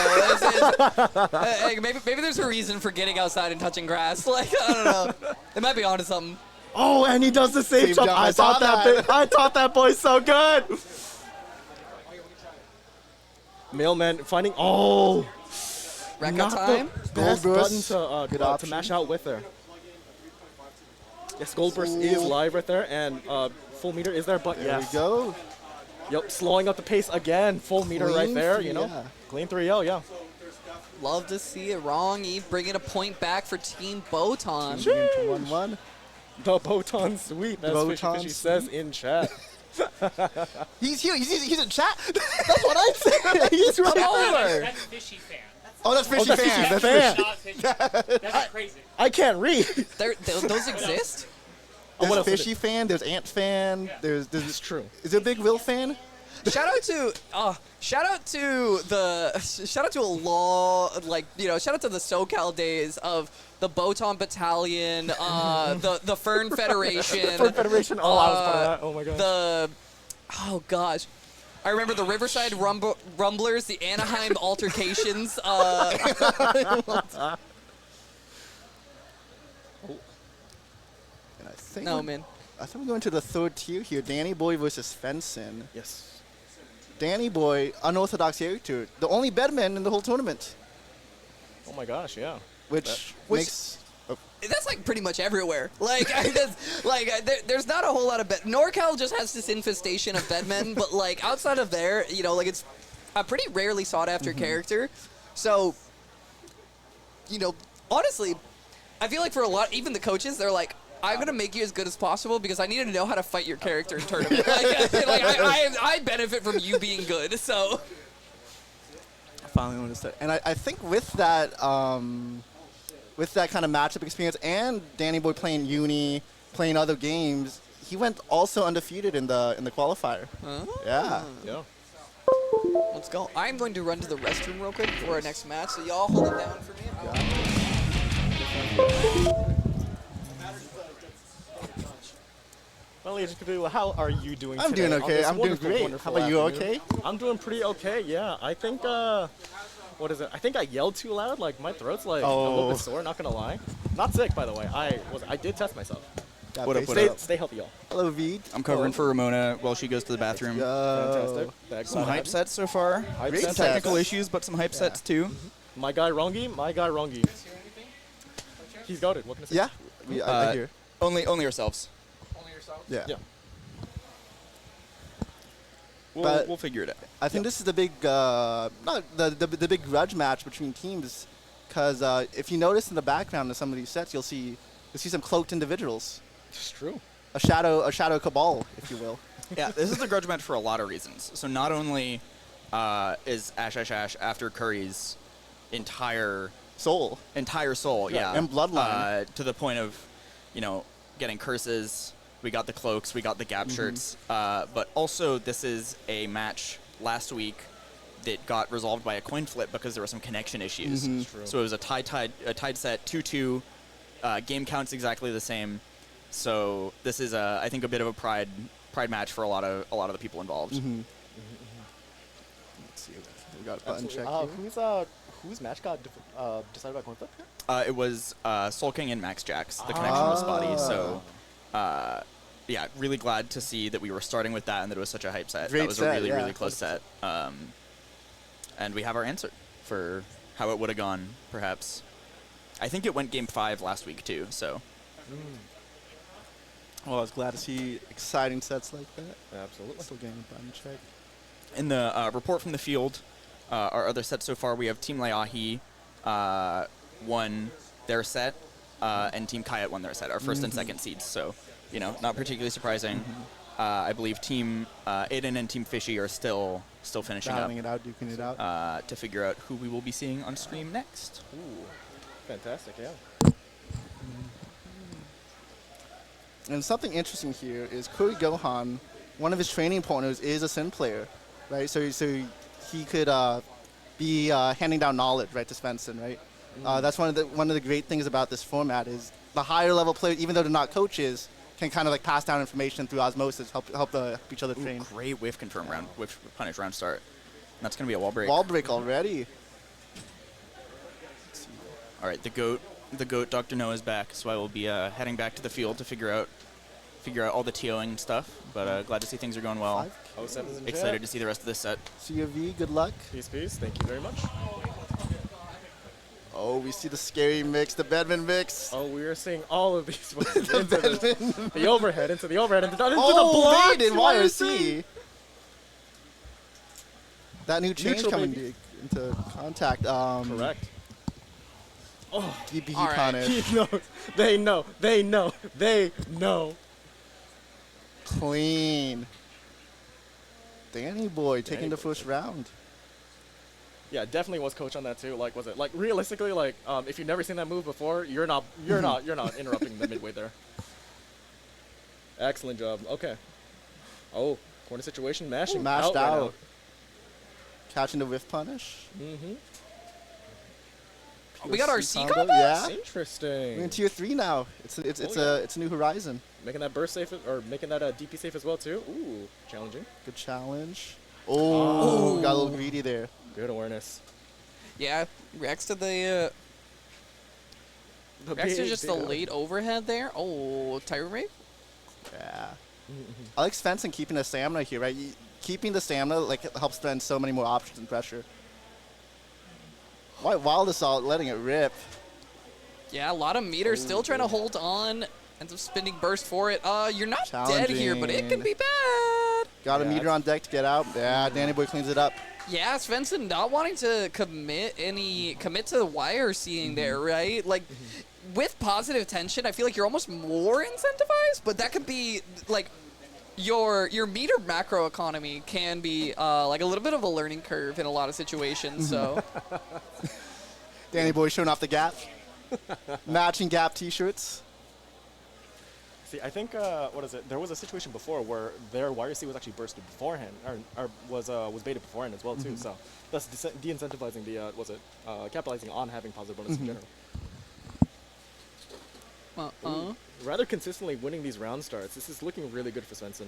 Maybe there's a reason for getting outside and touching grass. Like, I don't know. It might be onto something. Oh, and he does the same Same jump. jump. I taught that boy so good. Mailman finding. Oh. Record Not time. the best Gold button burst. to Good option. mash out with there. Yes, Gold Burst is live right there, and full meter is there, but There yes. we go. Yep, slowing up the pace again. Full meter right Clean there, 3, yeah. Clean 3-0, yeah. Love to see it. Rongi bringing a point back for Team Botan. Moving into 1-1. The Botan sweep, as Botan Fishy says in chat. He's here. He's in chat. That's what I said. He's right there. That's fishy fan. Oh, that's Fishy that's fan. Fishy That's fan. Fishy. Not fishy. That's crazy. I can't read. Those exist? What There's else is Fishy fan. There's Ant fan. There's It's true. Is there a BigWil fan? shout out to a law, like, you know, shout out to the Socal days of the Botan Battalion, the Fern Federation. Fern Federation, oh, I was part of that. Oh my gosh. Oh gosh. I remember the Riverside Rumblers, the Anaheim Altercations. And I think No, we're- man. I think we're going to the third tier here. Dannyboi versus Svensyn. Yes. Dannyboi, unorthodox character, the only bedman in the whole tournament, Oh my gosh, yeah. which Which- makes. That's like pretty much everywhere. Like, there's not a whole lot of bed. NorCal just has this infestation of bedmen, but like outside of there, you know, like it's a pretty rarely sought after character. So, you know, honestly, I feel like for a lot, even the coaches, they're like, I'm gonna make you as good as possible because I need to know how to fight your character in tournament. I benefit from you being good. So, Finally noticed it. And I think with that kind of matchup experience and Dannyboi playing Uni, playing other games, he went also undefeated in the qualifier. Yeah. Yeah. let's go. I'm going to run to the restroom real quick before our next match. So y'all hold it down for me. Well, Agent Cthulhu, how are you doing I'm today doing on okay. this I'm doing wonderful, great. wonderful How about you? afternoon? Okay? I'm doing pretty okay, yeah. I think, what is it? I think I yelled too loud. Like, my throat's, like, a little bit sore, not gonna lie. Not sick, by the way. I did test myself. Yeah, What up, basically. Stay healthy, y'all. Hello, Veed. I'm covering for Ramona while she goes to the bathroom. Fantastic. Glad Some to have hype you. sets so far. Hype Great Some sets. technical issues, but some hype sets too. My guy Rongi. He's goated. What can I say? Yeah. I hear. Only ourselves. Yeah. Yeah. But- We'll figure it out. I think this is the big, not the big grudge match between teams, because if you notice in the background of some of these sets, you'll see some cloaked individuals, It's true. a shadow cabal, if you will. Yeah, this is a grudge match for a lot of reasons. So not only is Ashashashash after Curry's entire Soul. soul, yeah, and bloodline. to the point of, you know, getting curses. We got the cloaks, we got the gap shirts, but also this is a match last week that got resolved by a coin flip because there were some connection issues. True. So it was a tied set, 2-2. Game counts exactly the same. So this is I think a bit of a pride match for a lot of the people involved. Let's see. We got a button check here. Whose match got decided by coin flip here? It was Soulking and Maxjacks. The connection was spotty. So yeah, really glad to see that we were starting with that and that it was such a hype set. Great That was set, a really, yeah. really close set. And we have our answer for how it would have gone, perhaps. I think it went game 5 last week, too, so. Well, I was glad to see exciting sets like that. Absolutely. Still getting a button check. In the report from the field, our other sets so far, we have Team Leahi won their set, and Team Kayat won their set, our first and second seeds. So, you know, not particularly surprising. I believe Team Aiden and Team Fishy are still finishing up Battling it out, duking it out. to figure out who we will be seeing on stream next. Ooh, fantastic, yeah. And something interesting here is KuriGohan, one of his training partners is a Sin player, right? So he could be handing down knowledge, right, to Svensyn, right? That's one of the great things about this format is the higher level players, even though they're not coaches, can kind of like pass down information through osmosis, help each other train. Great whiff confirm round, whiff punish round start. And that's going to be a wall break. Wall break already. All right, the goat Dr. Noah is back, so I will be heading back to the field to figure out figure out all the TOing stuff. But glad to see things are going well. 07's in Excited chat. to see the rest of this set. COV, good luck. Peace, peace. Thank you very much. Oh, we see the scary mix, the Bedman mix. Oh, we are seeing all of these ones The into Bedman. the overhead, into the overhead, into the Oh, block. baited YRC. That new change Neutral, coming baby. into contact. Correct. DP All right. punish. He knows. They know. They know. They know. Clean. Dannyboi taking the Dannyboi. first round. Yeah, definitely was coach on that too. Like, was it like realistically, like, if you've never seen that move before, you're not interrupting the midway there. Excellent job. Okay. Oh, corner situation, mashing. Mashed right out. Catching the whiff punish. Mm-hmm. We got our POC C combo, combo? Yeah. Interesting. We're in tier 3 now. It's a new horizon. Making that burst safe, or making that DP safe as well too. Ooh, challenging. Good challenge. Oh, got a little greedy there. Good awareness. Yeah, reacts to the reacts to just the late overhead there. Oh, Tyrant Rave. Yeah. I like Svensyn keeping the stamina here, right? Keeping the stamina like helps prevent so many more options and pressure. Wild Assault letting it rip. Yeah, a lot of meters still trying to hold on. Ends up spinning burst for it. You're not dead here, but it can be bad. Got a Yeah, meter on deck to get out. Yeah, Dannyboi cleans it up. Yeah, Svensyn not wanting to commit to the wire seeing there, right? Like, with positive tension, I feel like you're almost more incentivized, but that could be, like, your meter macro economy can be, like, a little bit of a learning curve in a lot of situations, so. Dannyboi showing off the gap. Matching gap t-shirts. See, I think what is it? There was a situation before where their YRC was actually bursted beforehand, or was baited beforehand as well too. So that's de-incentivizing the capitalizing on having positive bonus in general. Rather consistently winning these round starts. This is looking really good for Svensyn.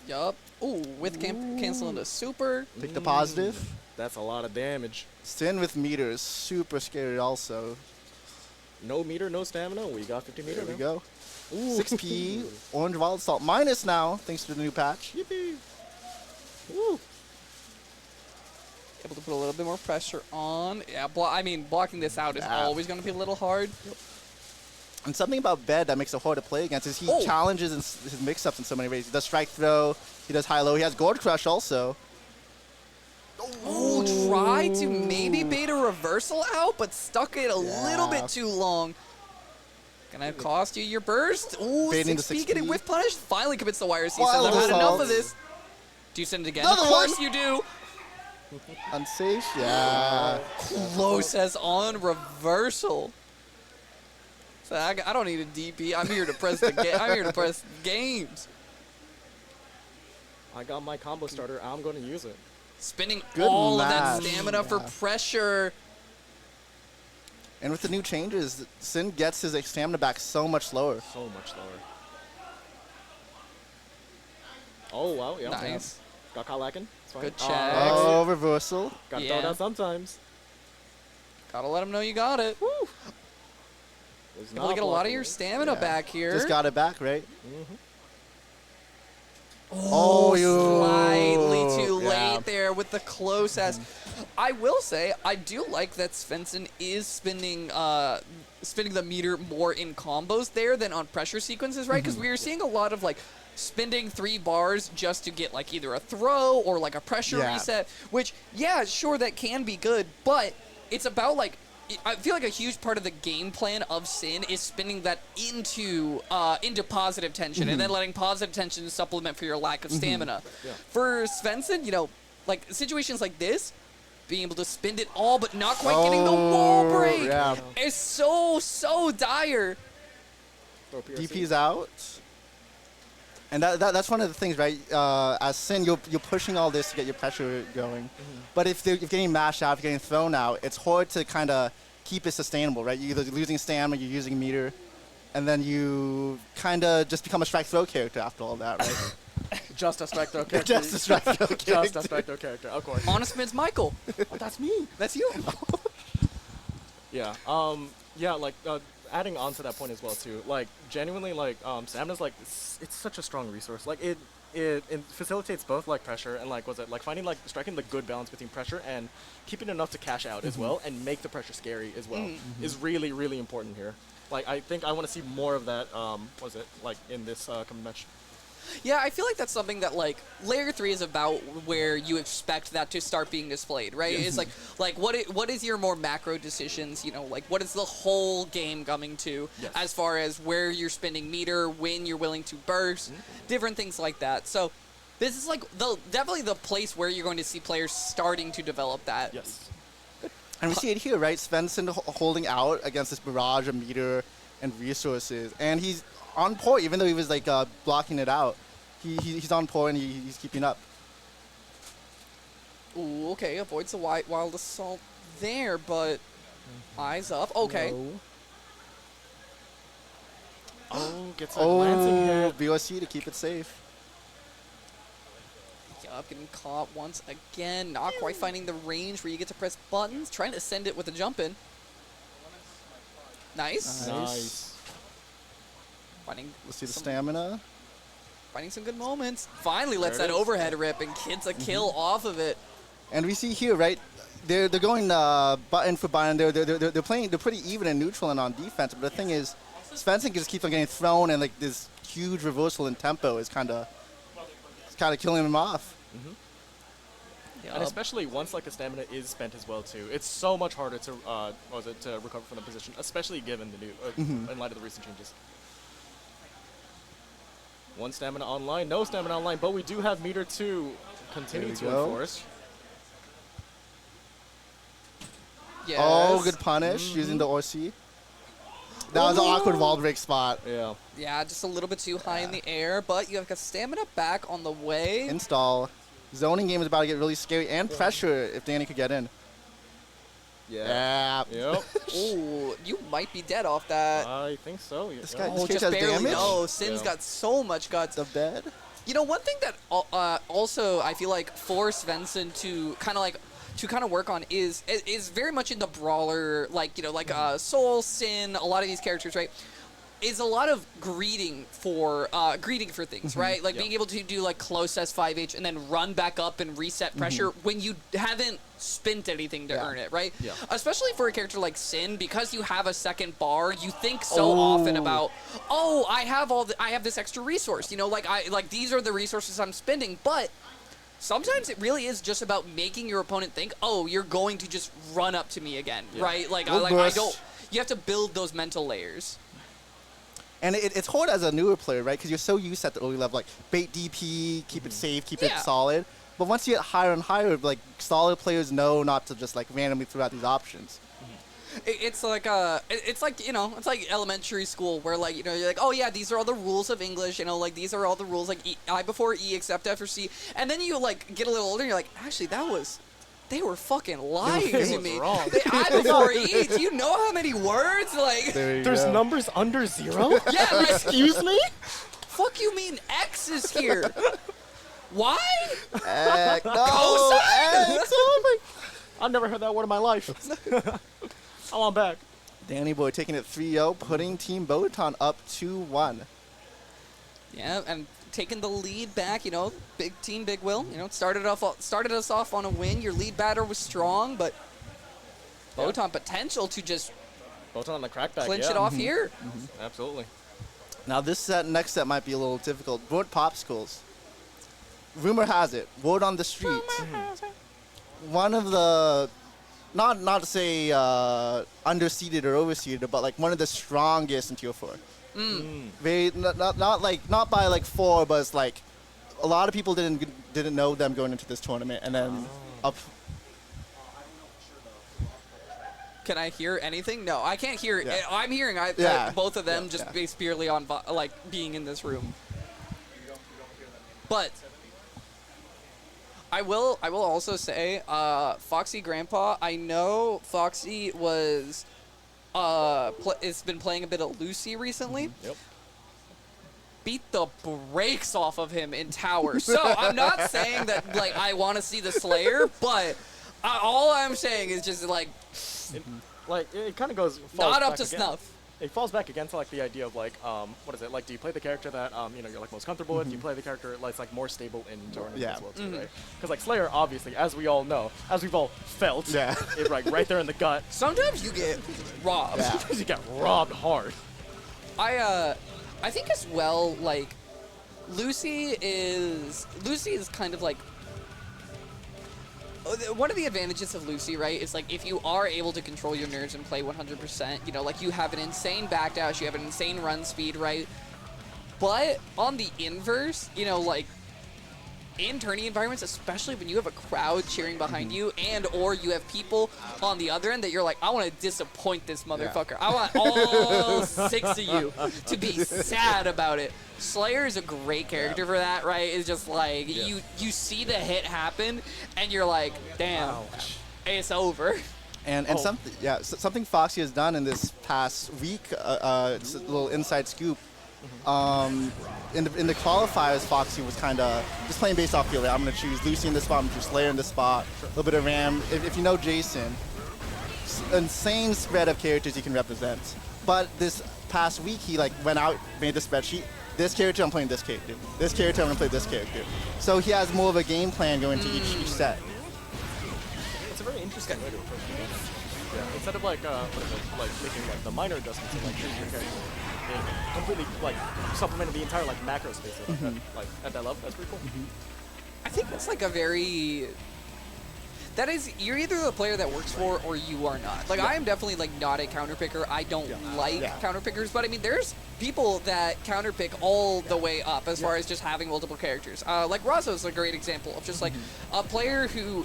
Yup. Ooh, with canceling the super. Take the positive. That's a lot of damage. Sin with meters, super scary also. No meter, no stamina. We got 50 meter. There we now. go. Ooh. 6P, Orange Wild Assault minus now, thanks to the new patch. Yippee. Woo. Able to put a little bit more pressure on. Yeah, blocking this out is Yeah. always going to be a little hard. And something about Bed that makes it hard to play against is he Oh. challenges his mix-ups in so many ways. He does strike throw, he does high-low, he has Gourd Crush also. Oh, tried to maybe bait a reversal out, but stuck it a little Yeah. bit too long. Gonna cost you your burst. Ooh, Baiting the 6P 6P. getting whiff punish. Finally commits the wire C. Wild Says I've had enough assault. of this. Do you send it again? Another Of course one. you do. Unsafe, yeah. Close as on reversal. So I don't need a DP. I'm here to press the game. I'm here to press games. I got my combo starter. I'm going to use it. Spinning Good all of that match. stamina for Yeah. pressure. And with the new changes, Sin gets his stamina back so much slower. So much slower. Oh, wow. Yeah. Nice. Yeah. Got caught lacking. It's fine. Good check. Oh, reversal. Got to Yeah. throw it out sometimes. Gotta let him know you got it. Was Able to not get a lot of blocking your it. stamina Yeah. back here. Just got it back, right? Oh, you- slightly too yeah. late there with the close as. I will say, I do like that Svensyn is spinning the meter more in combos there than on pressure sequences, right? Because we are seeing a lot of like spending 3 bars just to get like either a throw or like a pressure Yeah. reset, which, yeah, sure, that can be good, but it's about like, I feel like a huge part of the game plan of Sin is spinning that into positive tension and then letting positive tension supplement for your lack of stamina. Yeah. For Svensyn, you know, like situations like this, being able to spin it all but not quite getting the wall Oh, break yeah. is so dire. Throw PRC. DP's out. And that's one of the things, right? As Sin, you're pushing all this to get your pressure going. But if you're getting mashed out, if you're getting thrown out, it's hard to kind of keep it sustainable, right? You're either losing stamina, you're using meter, and then you kind of just become a strike throw character after all that, right? Just a strike throw character. Just a strike throw Just character. a strike throw character, of course. Honest Mids Michael. Oh, that's me. That's you. Yeah. Yeah. Like adding on to that point as well too, like genuinely like stamina's like it's such a strong resource. Like it facilitates both like pressure and like finding like striking the good balance between pressure and keeping enough to cash out as well and make the pressure scary as well is really, really important here. Like I think I want to see more of that like in this coming match. Yeah, I feel like that's something that like Layer 3 is about where you expect that to start being displayed, right? It's like what is your more macro decisions, you know, like what is the whole game coming to as far as where you're spending meter, when you're willing to burst, different things like that. So this is like definitely the place where you're going to see players starting to develop that. Yes. And we see it here, right? Svensyn holding out against this barrage of meter and resources, and he's on point, even though he was like blocking it out. He's on point and he's keeping up. Ooh, okay, avoids the wild assault there, but eyes up. Okay. No. Oh, gets a glancing hit. BOC to keep it safe. Yup, getting caught once again. Not quite finding the range where you get to press buttons. Trying to send it with a jump in. Nice. Nice. Finding Let's see the stamina. Finding some good moments. Finally lets There that it is. overhead rip and gets a kill off of it. And we see here, right? They're going button for button. They're playing. They're pretty even and neutral and on defense. But the thing is, Svensyn just keeps on getting thrown, and like this huge reversal in tempo is kind of killing him off. And especially once like the stamina is spent as well too, it's so much harder to to recover from the position, especially given the new in light of the recent changes. One stamina online, no stamina online, but we do have meter 2 continue to go. enforce. Yes. Oh, good punish using the OC. That was an awkward wall break spot. Yeah. Yeah, just a little bit too high in the air, but you have got stamina back on the way. Install. Zoning game is about to get really scary and pressure if Danny could get in. Yeah. Yep. Ooh, you might be dead off that. I think so. Yeah. This guy- Oh, kid just has barely. damage? No, Sin's Yeah. got so much guts. The bed. You know, one thing that also I feel like for Svensyn to kind of work on is very much in the brawler, like, you know, like Soul, Sin, a lot of these characters, right? Is a lot of greeting for things, right? Like being able to do like close S5H and then run back up and reset pressure when you haven't spent anything to earn it, right? Yeah. Especially for a character like Sin, because you have a second bar, you think so often about, oh, I have this extra resource, you know, like these are the resources I'm spending, but sometimes it really is just about making your opponent think, oh, you're going to just run up to me again, right? Like, We'll I burst. don't. You have to build those mental layers. And it's hard as a newer player, right? Because you're so used at the early level, like bait DP, keep it safe, keep it Yeah. solid. But once you get higher and higher, like solid players know not to just like randomly throw out these options. It's like you know, it's like elementary school where, like, you know, you're like, oh yeah, these are all the rules of English, you know, like these are all the rules, like I before E except after C, and then you like get a little older and you're like, actually they were fucking lying It to was me. wrong. I before E, do you know how many words? Like, There you There's go. numbers under 0? yeah, like, Excuse me? fuck you mean X is here? Why? No, Cosine? X, oh my- I've never heard that word in my life. I want back. Dannyboi taking it 3-0, putting Team Botan up 2-1. Yeah, and taking the lead back, you know, big team, BigWil. You know, started us off on a win. Your lead batter was strong, but Botan potential to just Botan on the crackback. clinch yeah. it off here. Absolutely. Now this next set might be a little difficult. Board Popsicles. Rumor has it, word on the street. One of the, not to say underseeded or overseeded, but like one of the strongest in Tier 4. Very not by like 4, but it's like a lot of people didn't know them going into this tournament, and then up. Can I hear anything? No, I can't hear. Yeah. I'm hearing Yeah. both of them Yeah, just yeah. based purely on like being in this room. But I will also say, Foxy Grandpa. I know Foxy was has been playing a bit of Lucy recently. Yep. Beat the brakes off of him in Tower. So I'm not saying that like I want to see the Slayer, but all I'm saying is just like It kind of goes. not falls up back to again. snuff. it falls back again to like the idea of like what is it like? Do you play the character that you know you're like most comfortable with? Do you play the character that's like more stable in tournaments as well too, right? Because like Slayer, obviously, as we all know, as we've all felt, it, like right there in the gut. Sometimes you get robbed. Sometimes you get robbed hard. I think as well, like Lucy is kind of like one of the advantages of Lucy, right, is like if you are able to control your nerves and play 100%, you know, like you have an insane backdash, you have an insane run speed, right? But on the inverse, you know, like in tourney environments, especially when you have a crowd cheering behind you and or you have people on the other end that you're like, I want to disappoint this motherfucker. I want all 6 of you to be sad about it. Slayer is a great character for that, right? It's just like you see the hit happen and you're like, damn, it's over. And something Foxy has done in this past week, it's a little inside scoop. In the qualifiers, Foxy was kind of just playing based off feel. Like, I'm going to choose Lucy in this spot, I'm going to choose Slayer in this spot, a little bit of Ram. If you know Jason, insane spread of characters he can represent. But this past week, he like went out, made the spreadsheet. This character, I'm playing this character. This character, I'm going to play this character. So he has more of a game plan going into each set. It's a very interesting way to approach the game. Yeah. Instead of like like making like the minor adjustments and like changing your character, it completely like supplemented the entire like macro space at that level. That's pretty cool. I think that's like a very... That is, you're either the player that works for or you are not. Like, I am definitely, like, not a counter picker. I don't like counter pickers, but I mean, there's people that counter pick all the way up as far as just having multiple characters. Like, Razo's a great example of just, like, a player who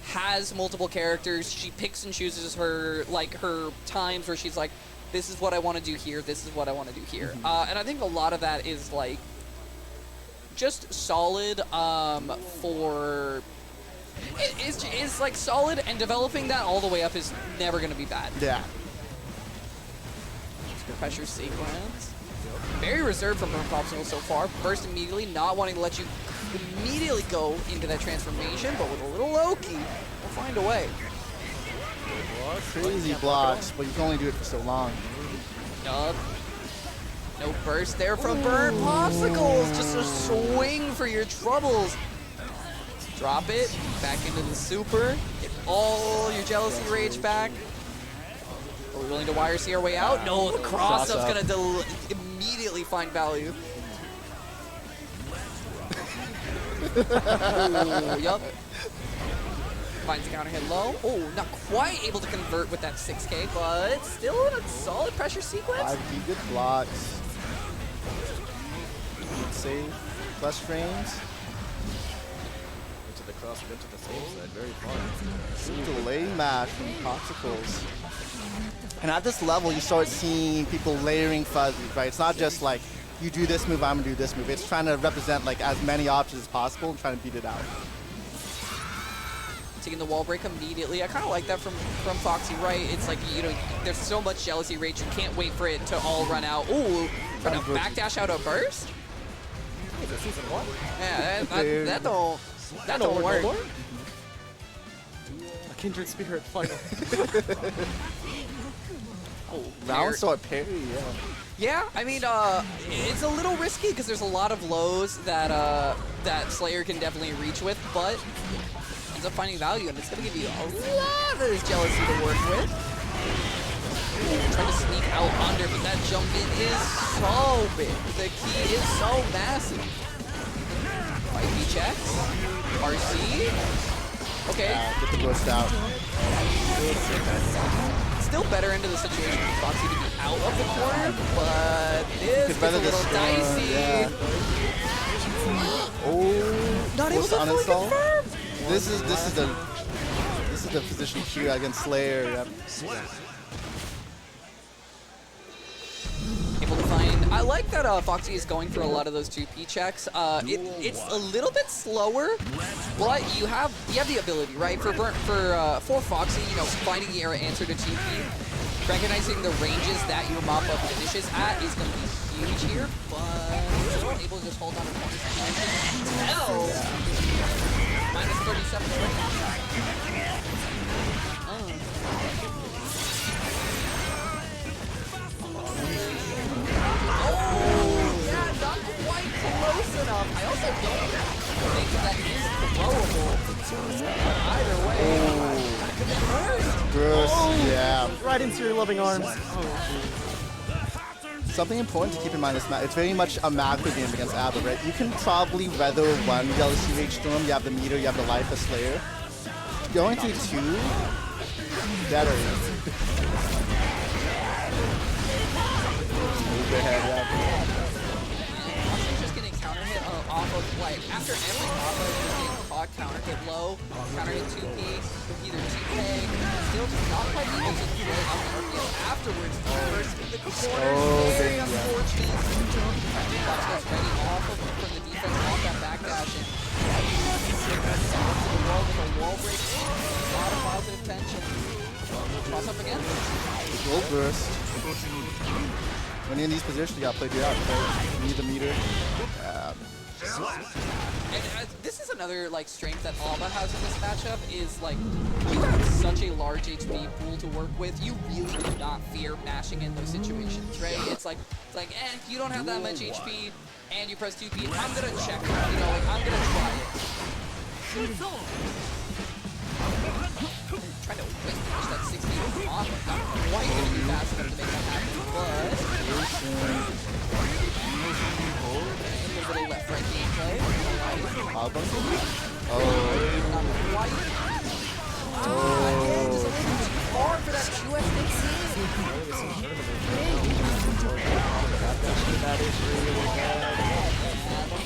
has multiple characters. She picks and chooses her, like, her times where she's like, this is what I want to do here, this is what I want to do here. And I think a lot of that is, like, just solid for... It's like solid, and developing that all the way up is never going to be bad. Yeah. Pressure sequence. Very reserved from Popsicles so far. Burst immediately, not wanting to let you immediately go into that transformation, but with a little Loki, we'll find a way. Crazy blocks, but you can only do it for so long. Yup. No burst there from Burn Popsicles. Just a swing for your troubles. Drop it, back into the super, get all your jealousy rage back. Are we willing to wire see our way out? No, the cross-up's gonna immediately find value. Ooh, yup. Finds the counter hit low. Oh, not quite able to convert with that 6K, but still in a solid pressure sequence. 5 good blocks. Good save. Plus frames. The cross into the same side, very fun. Delay match from Popsicles. And at this level, you start seeing people layering fuzzies, right? It's not just like, you do this move, I'm gonna do this move. It's trying to represent like as many options as possible and trying to beat it out. Taking the wall break immediately. I kind of like that from Foxy, right? It's like, you know, there's so much jealousy rage, you can't wait for it to all run out. Ooh, gonna backdash out a burst? Is it season 1? Yeah, that don't work. No a Kindred Spirit final. Round sword parry, Yeah, I mean, it's a little risky because there's a lot of lows that that Slayer can definitely reach with, but ends up finding value, and it's going to give you a lot of this jealousy to work with. Ooh, trying to sneak out under, but that jump in is so big. The key is so massive. 5B checks. RC. Okay. Get the burst out. Still better into the situation for Foxy to be out of the corner, but this gets a little dicey. Oh, Not able to fully confirm. This is the position here against Slayer. Yep. Able to find. I like that Foxy is going for a lot of those 2P checks. It's a little bit slower, but you have the ability, right? For Foxy, you know, finding the error answer to 2P, recognizing the ranges that your mop-up finishes at is going to be huge here, but still able to just hold on to corners. Minus 37 range. Gross. Yeah. Right into your loving arms. Something important to keep in mind is it's very much a macro game against Abba, right? You can probably weather one Jealousy Rage Storm. You have the meter, you have the life of Slayer. Going through two, better. Move ahead, yeah. Foxy's just getting counter hit off of, like, after every combo, he's just getting caught counter hit low, counter hit 2P, either 2K, still just not quite able to throw out the RPO afterwards. First in the corner, very unfortunate. Popsicles ready off of from the defense, off that backdash, and off to the wall with a wall break. A lot of positive tension. Cross up again. Gold burst. When you're in these positions, you gotta play it out, right? You need the meter. And this is another like strength that Alba has in this matchup is like you have such a large HP pool to work with. You really do not fear mashing in those situations, right? It's like you don't have that much HP and you press 2P. I'm gonna check, you know, like I'm gonna try it. Trying to whip push that 60 off. Not quite gonna be fast enough to make that happen, but. A little left right gameplay. Oh. Not quite. Again, just a little too far for that 2F That is really bad.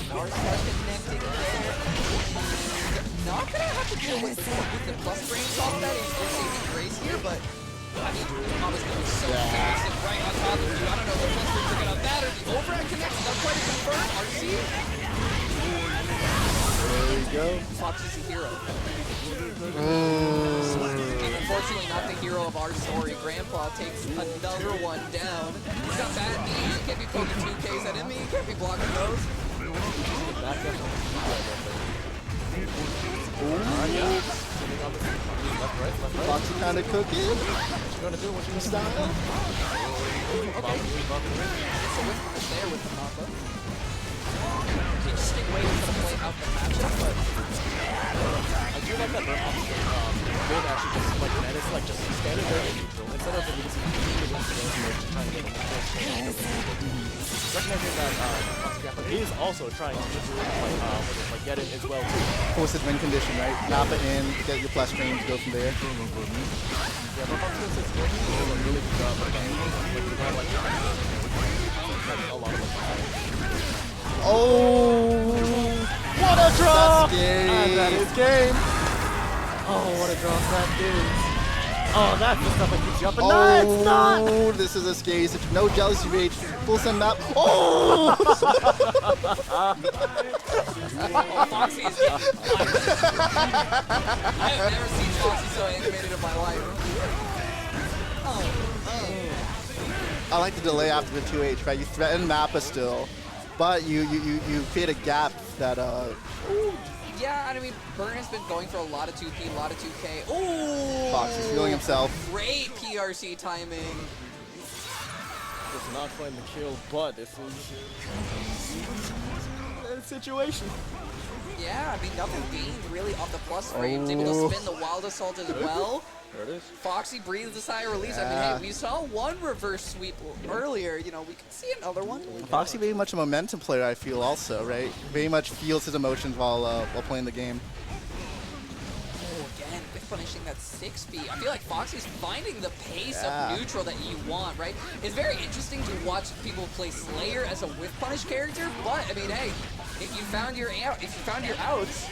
Narset connecting there. Not gonna have to deal with the plus range off that is saving grace here, but I mean, Alba's gonna be so fast and right on top of you. I don't know if the plus rates are gonna matter. The overhead connects, not quite a confirm. RC. There we go. Foxy's a hero. Unfortunately, not the hero of our story. Grandpa takes another one down. He's got bad knees. He can't be poking 2Ks at him. He can't be blocking those. Foxy kind of cooking. What you gonna do? What you gonna style? Okay. So with there with the combo. Interesting way to play out the matchup, but I do like that their build actually just like that. It's like just standing there in neutral instead of the just trying to get him. Recognizing that Foxy is also trying to get it as well too. Forces win condition, right? Napa in, get your plus range, go from there. Yeah, but Foxy is doing a really good job of a lot of Oh! what a draw! That's game. And that is game. Oh, what a draw that is. Oh, that's the stuff that keeps you up at night. It's not. Oh, this is a scary situation. No Jealousy Rage. Full send map. Oh! Foxy is I have never seen Foxy so animated in my life. I like the delay after the 2H, right? You threaten Mappa still, but you create a gap that Yeah, I mean, Burn has been going for a lot of 2P, a lot of 2K. Ooh! Foxy's feeling himself. Great PRC timing. It's not playing the kill, but this is a situation. Yeah, I mean, nothing gained really off the plus range. Able to spin the Wild Assault as well. There it is. Foxy breathes a sigh of release. Yeah. I mean, hey, we saw one reverse sweep earlier. You know, we can see another one. Foxy very much a momentum player, I feel also, right? Very much feels his emotions while playing the game. Oh, again, with punishing that 6B. I feel like Foxy's finding the pace of neutral that you want, right? It's very interesting to watch people play Slayer as a with punish character, but I mean, hey, if you found your outs,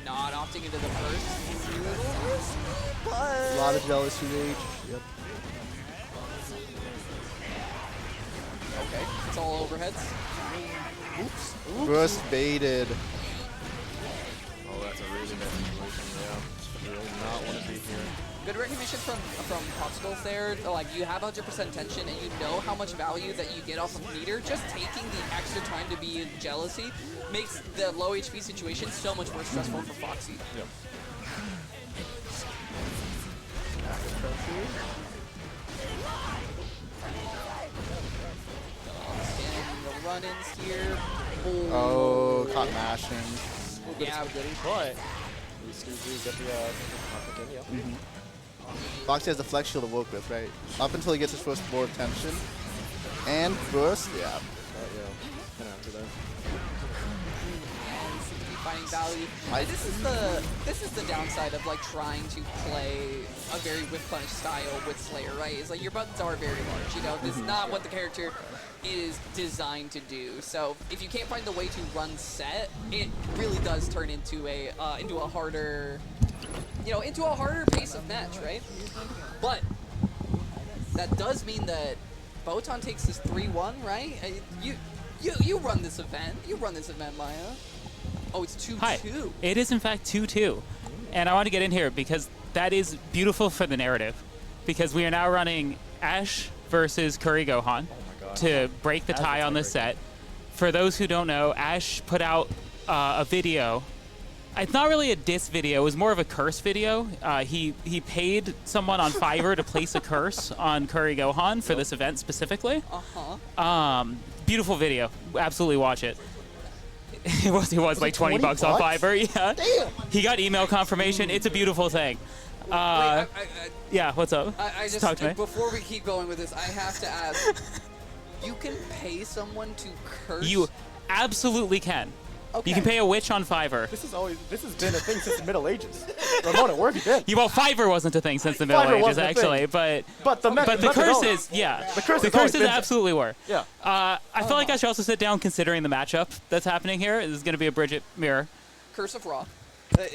not opting into the first, a little risky, but A lot of Jealousy Rage. Yep. okay, it's all overheads. Oops. Burst baited. Oh, that's a really bad situation. Yeah, really not want to be here. Good recognition from Popsicles there. Like, you have 100% tension and you know how much value that you get off of meter. Just taking the extra time to be in jealousy makes the low HP situation so much more stressful for Foxy. Yeah. Scanning the run-ins here. Oh, caught mashing. Yeah, But get the conflict in, yeah. Foxy has the flex shield to work with, right? Up until he gets his first board tension. And burst, yeah. Yeah, kind of after that. Finding value. And this is the downside of like trying to play a very whip punish style with Slayer, right? It's like your buttons are very large. You know, this is not what the character is designed to do. So if you can't find the way to run set, it really does turn into a harder, into a harder pace of match, right? But that does mean that Botan takes this 3-1, right? You run this event. You run this event, Maya. Oh, it's 2-2. Hi. It is in fact 2-2. And I want to get in here because that is beautiful for the narrative. Because we are now running Ash versus KuriGohan to break the tie on this set. For those who don't know, Ash put out a video. It's not really a diss video. It was more of a curse video. He paid someone on Fiverr to place a curse on KuriGohan for this event specifically. Beautiful video. Absolutely watch it. It was like 20 bucks on Fiverr. Yeah. Damn. He got email confirmation. It's a beautiful thing. Yeah, what's up? I just talk to me. Before we keep going with this, I have to ask. You can pay someone to curse? You absolutely can. Okay. You can pay a witch on Fiverr. This has been a thing since the Middle Ages. Ramona, where have you been? Well, Fiverr wasn't a thing since the Middle Fiverr Ages, wasn't a actually, thing. but the curses, yeah. The curses always been there. absolutely were. Yeah. I feel like I should also sit down considering the matchup that's happening here. This is going to be a Bridget mirror. Curse of Ra.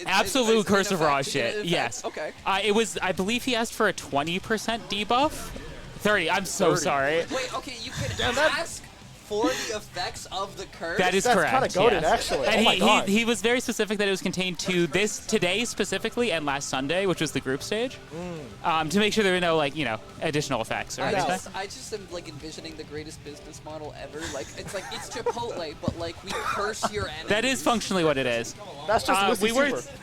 Absolute Curse of Ra effect. shit. Yes. Okay. It was. I believe he asked for a 20% debuff. 30. I'm so 30. sorry. Wait, okay, you can ask for the effects of the curse? That is That's correct. kind of goated, yes. actually. And oh my God. he was very specific that it was contained to today specifically and last Sunday, which was the group stage, to make sure there were no additional effects or anything. I just am like envisioning the greatest business model ever. Like it's Chipotle, but like we curse your enemies. That is functionally what it is. That's just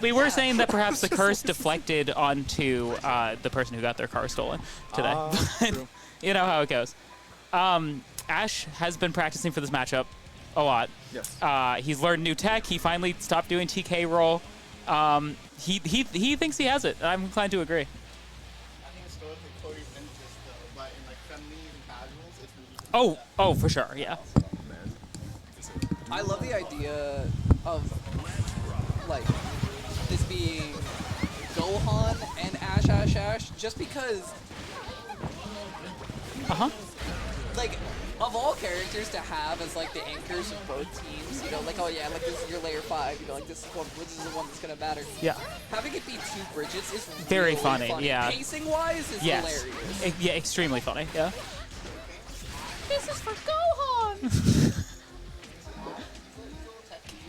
we were saying that perhaps the curse deflected onto the person who got their car stolen today. But you know how it goes. Ash has been practicing for this matchup a lot. Yes. He's learned new tech. He finally stopped doing TK roll. He thinks he has it. I'm inclined to agree. I think historically Cody wins this though, but in like friendlies and casuals, it's been easy. Oh, for sure, yeah. I love the idea of like this being Gohan and Ashashashash, just because. Like, of all characters to have as like the anchors of both teams, like, oh yeah, like this is your layer 5, like this is the one that's gonna matter. Yeah. Having it be two Bridgets is Very really funny, yeah. Pacing wise is Yes. hilarious. Yeah, extremely funny, yeah. This is for Gohan!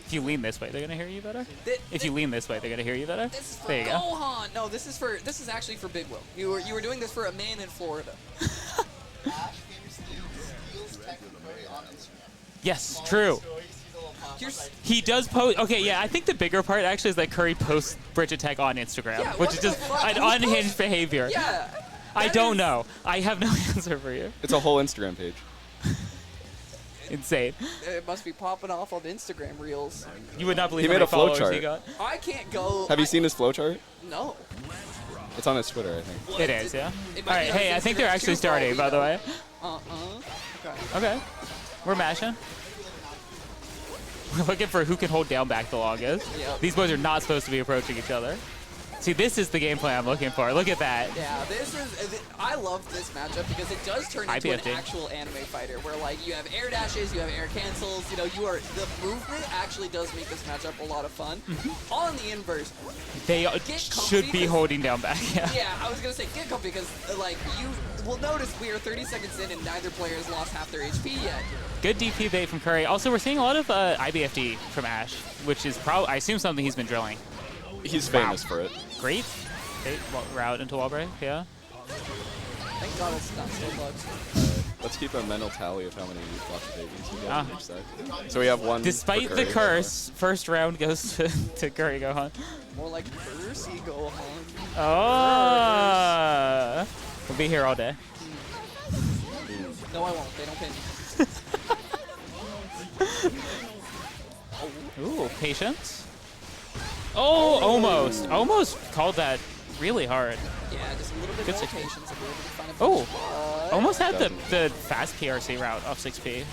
If you lean this way, they're gonna hear you better. If you lean this way, they're gonna hear you better. This is for there you go. Gohan! No, this is actually for BigWil. You were doing this for a man in Florida. Yes, true. He does post. Okay, yeah, I think the bigger part actually is that Curry posts Bridget Tech on Instagram, Yeah, which what is the just fuck? an Who's unhinged post- behavior. Yeah. I that don't is- know. I have no answer for you. It's a whole Instagram page. Insane. It must be popping off on Instagram reels. You would not believe He how made many a flow followers chart. he got. I can't go. Have you seen his flowchart? No. It's on his Twitter, I think. It is, yeah. It All might right, be on hey, his I think they're Instagram actually too, for all starting, we by the know. way. Okay. Okay. We're mashing. We're looking for who can hold down back the longest. Yep. These boys are not supposed to be approaching each other. See, this is the gameplay I'm looking for. Look at that. Yeah, I love this matchup because it does turn into an IBFD. actual anime fighter where like you have air dashes, you have air cancels, the movement actually does make this matchup a lot of fun. On the inverse, They Get should comfy, be 'cause- holding down back. Yeah. yeah, I was gonna say get comfy because like you will notice we are 30 seconds in and neither player has lost half their HP yet. Good DP bait from Curry. Also, we're seeing a lot of IBFD from Ash, which is probably, I assume, something he's been drilling. He's famous for it. Great. Great route into wall break, yeah. Thank God it's not so much. Let's keep a mental tally of how many Foxy babies we get Ah. on each side. So we have one. Despite for the Curry. curse, first round goes to KuriGohan. More like Percy Gohan. Oh! We'll be here all day. No, I won't. They don't pay me. Ooh, patience. Oh, almost. Almost called that really hard. Yeah, just a little bit Good more 6P. patience. A little bit of fun. Oh, almost had the fast PRC route off 6P. I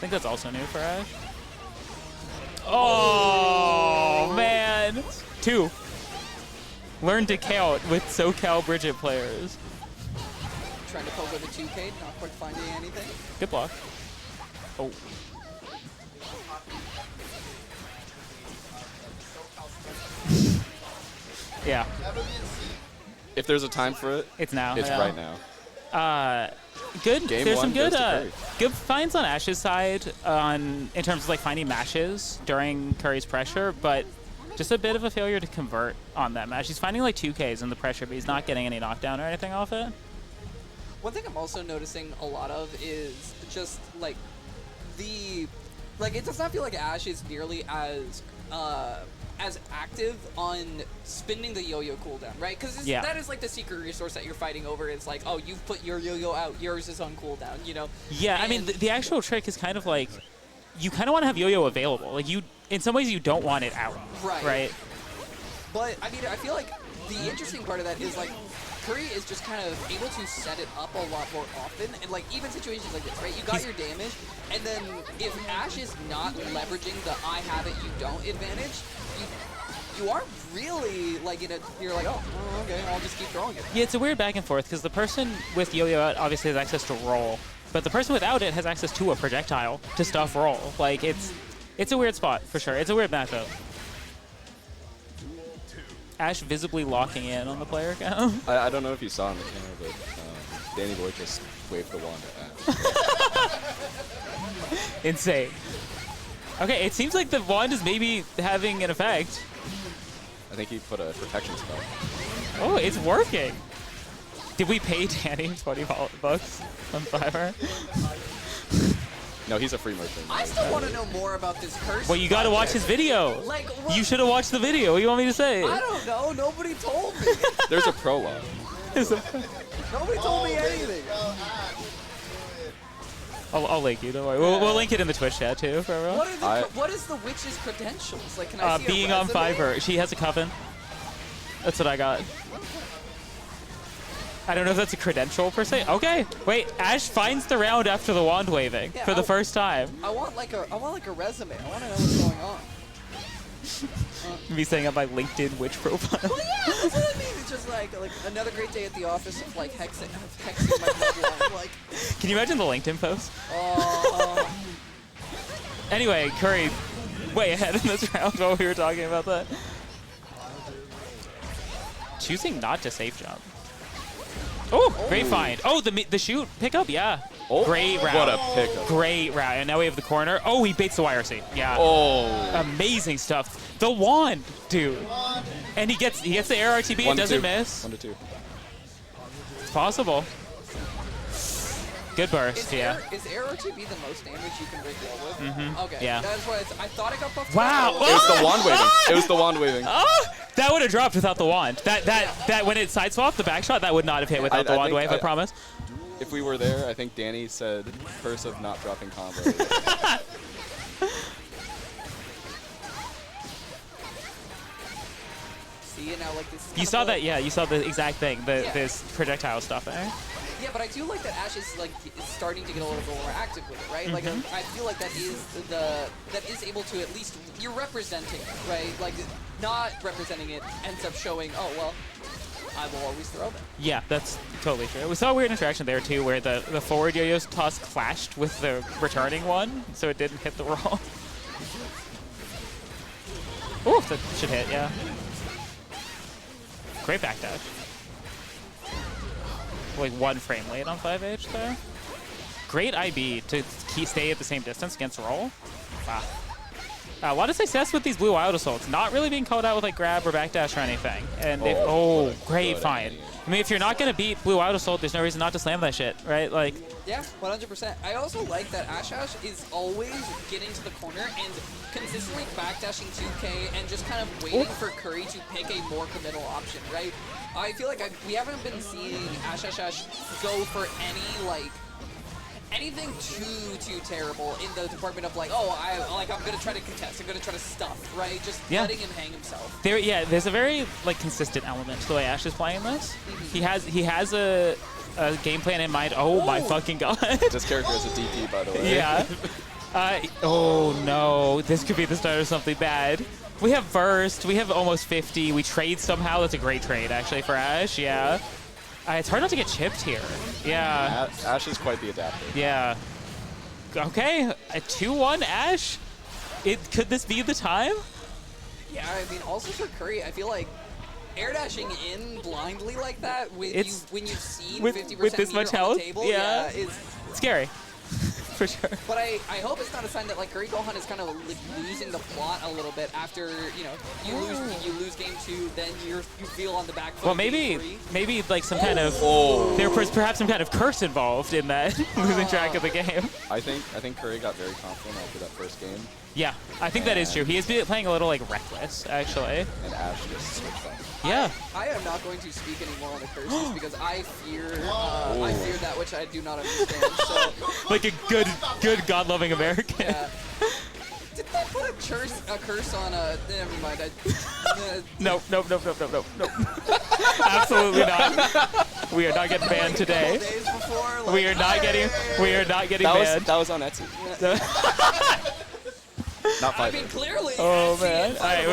think that's also new for Ash. Oh, man. 2. Learn to count with Socal Bridget players. Trying to poke with a 2K, not quite finding anything. Good block. Oh. Yeah, If there's a time for it, it's now. it's yeah. right now. Good. Game There's some one good goes to Curry. good finds on Ash's side in terms of like finding mashes during Curry's pressure, but just a bit of a failure to convert on that match. He's finding like 2Ks in the pressure, but he's not getting any knockdown or anything off it. One thing I'm also noticing a lot of is just like it does not feel like Ash is nearly as active on spinning the yo-yo cooldown, right? Because Yeah. that is like the secret resource that you're fighting over. It's like, oh, you've put your yo-yo out, yours is on cooldown, you know? Yeah, I mean, And- the actual trick is kind of like, you kind of want to have yo-yo available. Like in some ways, you don't want it out. Right. Right. But I mean, I feel like the interesting part of that is like Curry is just kind of able to set it up a lot more often, and like even situations like this, right? You got your damage, and then if Ash is not leveraging the I have it, you don't advantage, you aren't really like you're like, oh, okay, I'll just keep throwing it. Yeah, it's a weird back and forth because the person with yo-yo out obviously has access to roll, but the person without it has access to a projectile to stuff roll. Like it's a weird spot for sure. It's a weird matchup. Ash visibly locking in on the player count. I don't know if you saw in the camera, but Dannyboi just waved the wand at Ash. Insane. Okay, it seems like the wand is maybe having an effect. I think he put a protection spell. Oh, it's working. Did we pay Danny $20 on Fiverr? No, he's a free merchant. I still want to know more about this curse. Well, you got to watch his video. Like, what? You should have watched the video. What do you want me to say? I don't know. Nobody told me. There's a prologue. Nobody told me anything. I'll link you. Don't worry. We'll link it in the Twitch chat too for everyone. What is the witch's credentials? Like, can I see Being a on resume? Fiverr, she has a coven. That's what I got. I don't know if that's a credential per se. Okay, wait. Ash finds the round after the wand waving Yeah, for the first time. I want like a resume. I want to know what's going on. Me setting up my LinkedIn witch profile. Well, yeah, that's what I mean. It's just like another great day at the office of like hexing my bloodline. Like, Can you imagine the LinkedIn post? oh, Anyway, Curry, way ahead in this round while we were talking about that. Choosing not to safe jump. Oh, great find. Oh, the shoot pickup, yeah. Oh, Great route. What a pickup. Great route. And now we have the corner. Oh, he baits the YRC. Yeah. Oh. Amazing stuff. The wand, dude. And he gets the air RTB. It doesn't miss. 1-2. It's possible. Good burst, yeah. Is air RTB the most damage you can break wall with? Mm-hmm. Okay. Yeah. That's why I thought I got buffed. Wow. It was the wand waving. It was the wand waving. That would have dropped without the wand. That when it side swapped the back shot, that would not have hit without the wand wave, I promise. If we were there, I think Danny said curse of not dropping combo. See, now like this. Is You kind saw of that, yeah. You saw the exact thing, Yeah. this projectile stuff there. Yeah, but I do like that Ash is like is starting to get a little bit more active with it, right? Like I feel like that is able to at least you're representing it, right? Like not representing it ends up showing, oh well, I will always throw them. Yeah, that's totally true. We saw a weird interaction there too, where the forward yo-yo's toss clashed with the returning one, so it didn't hit the roll. Ooh, that should hit, yeah. Great backdash. Like 1 frame late on 5H there. Great IB to stay at the same distance against roll. Wow. A lot of success with these blue wild assaults. Not really being called out with like grab or backdash or anything. And great find. I mean, if you're not gonna beat blue wild assault, there's no reason not to slam that shit, right? Like. Yeah, 100%. I also like that Ashash is always getting to the corner and consistently backdashing 2K and just kind of waiting for Curry to pick a more committal option, right? I feel like we haven't been seeing Ashashashash go for any like anything too terrible in the department of like, oh, I'm gonna try to contest, I'm gonna try to stuff, right? Just letting him hang himself. There's a very like consistent element to the way Ash is playing this. He has a game plan in mind. Oh my fucking god! This character is a DP, by the way. Yeah. Oh no, this could be the start of something bad. We have burst. We have almost 50. We trade somehow. That's a great trade actually for Ash. Yeah. It's hard not to get chipped here. Yeah. Ash is quite the adapter. Yeah. Okay, a 2-1 Ash. Could this be the time? Yeah, I mean, also for Kuri, I feel like air dashing in blindly like that when you've seen 50% with this much on health, the table, yeah, is scary. For sure. But I hope it's not a sign that like KuriGohan is kind of like losing the plot a little bit after you lose game 2, then you feel on the back foot. Well, maybe like some kind of there was perhaps some kind of curse involved in that losing track of the game. I think Kuri got very confident after that first game. Yeah, I think that is true. He is playing a little like reckless, actually. And Ash just switched up. Yeah. I am not going to speak anymore on the curses because I fear that which I do not understand. So like a good God-loving American. Yeah. Did they put a curse on never mind. Nope. Absolutely not. We are not getting banned today. We are not getting banned. That was on Etsy. Not 5. I mean, clearly. Oh man. All right,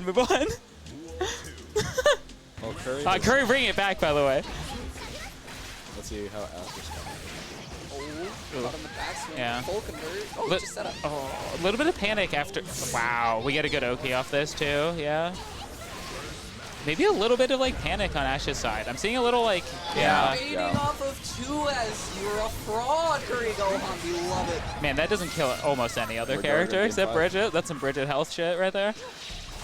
move on. Oh, Kuri. Kuri, bring it back, by the way. Let's see how Ash is coming. Caught on the backswing. Yeah. Full convert. Oh, just set up. Oh, a little bit of panic after. Wow, we get a good Oki off this too. Yeah. Maybe a little bit of like panic on Ash's side. I'm seeing a little like Baiting off of 2 as you're a fraud, KuriGohan. We love it. Man, that doesn't kill almost any other character except Bridget. That's some Bridget health shit right there.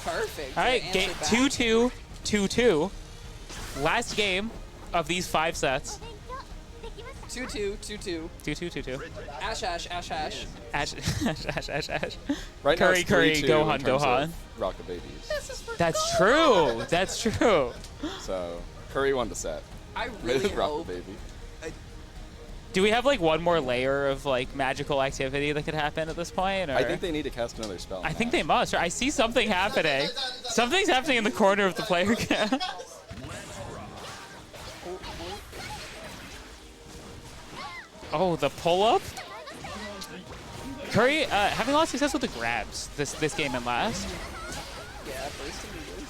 Perfect. All right, game 2-2, 2-2. Last game of these 5 sets. 2-2, 2-2. 2-2. Ash. Ash. Right now it's Kuri, 3-2 Gohan, in terms Gohan. of Rocket Babies. That's true. That's true. So Kuri won the set. I really Rocket hope. Baby. Do we have like one more layer of like magical activity that could happen at this point? Or? I think they need to cast another spell. I think they must. I see something happening. Something's happening in the corner of the player cam. Oh, the pull-up? Kuri, having a lot of success with the grabs this game and last. Yeah, burst immediately.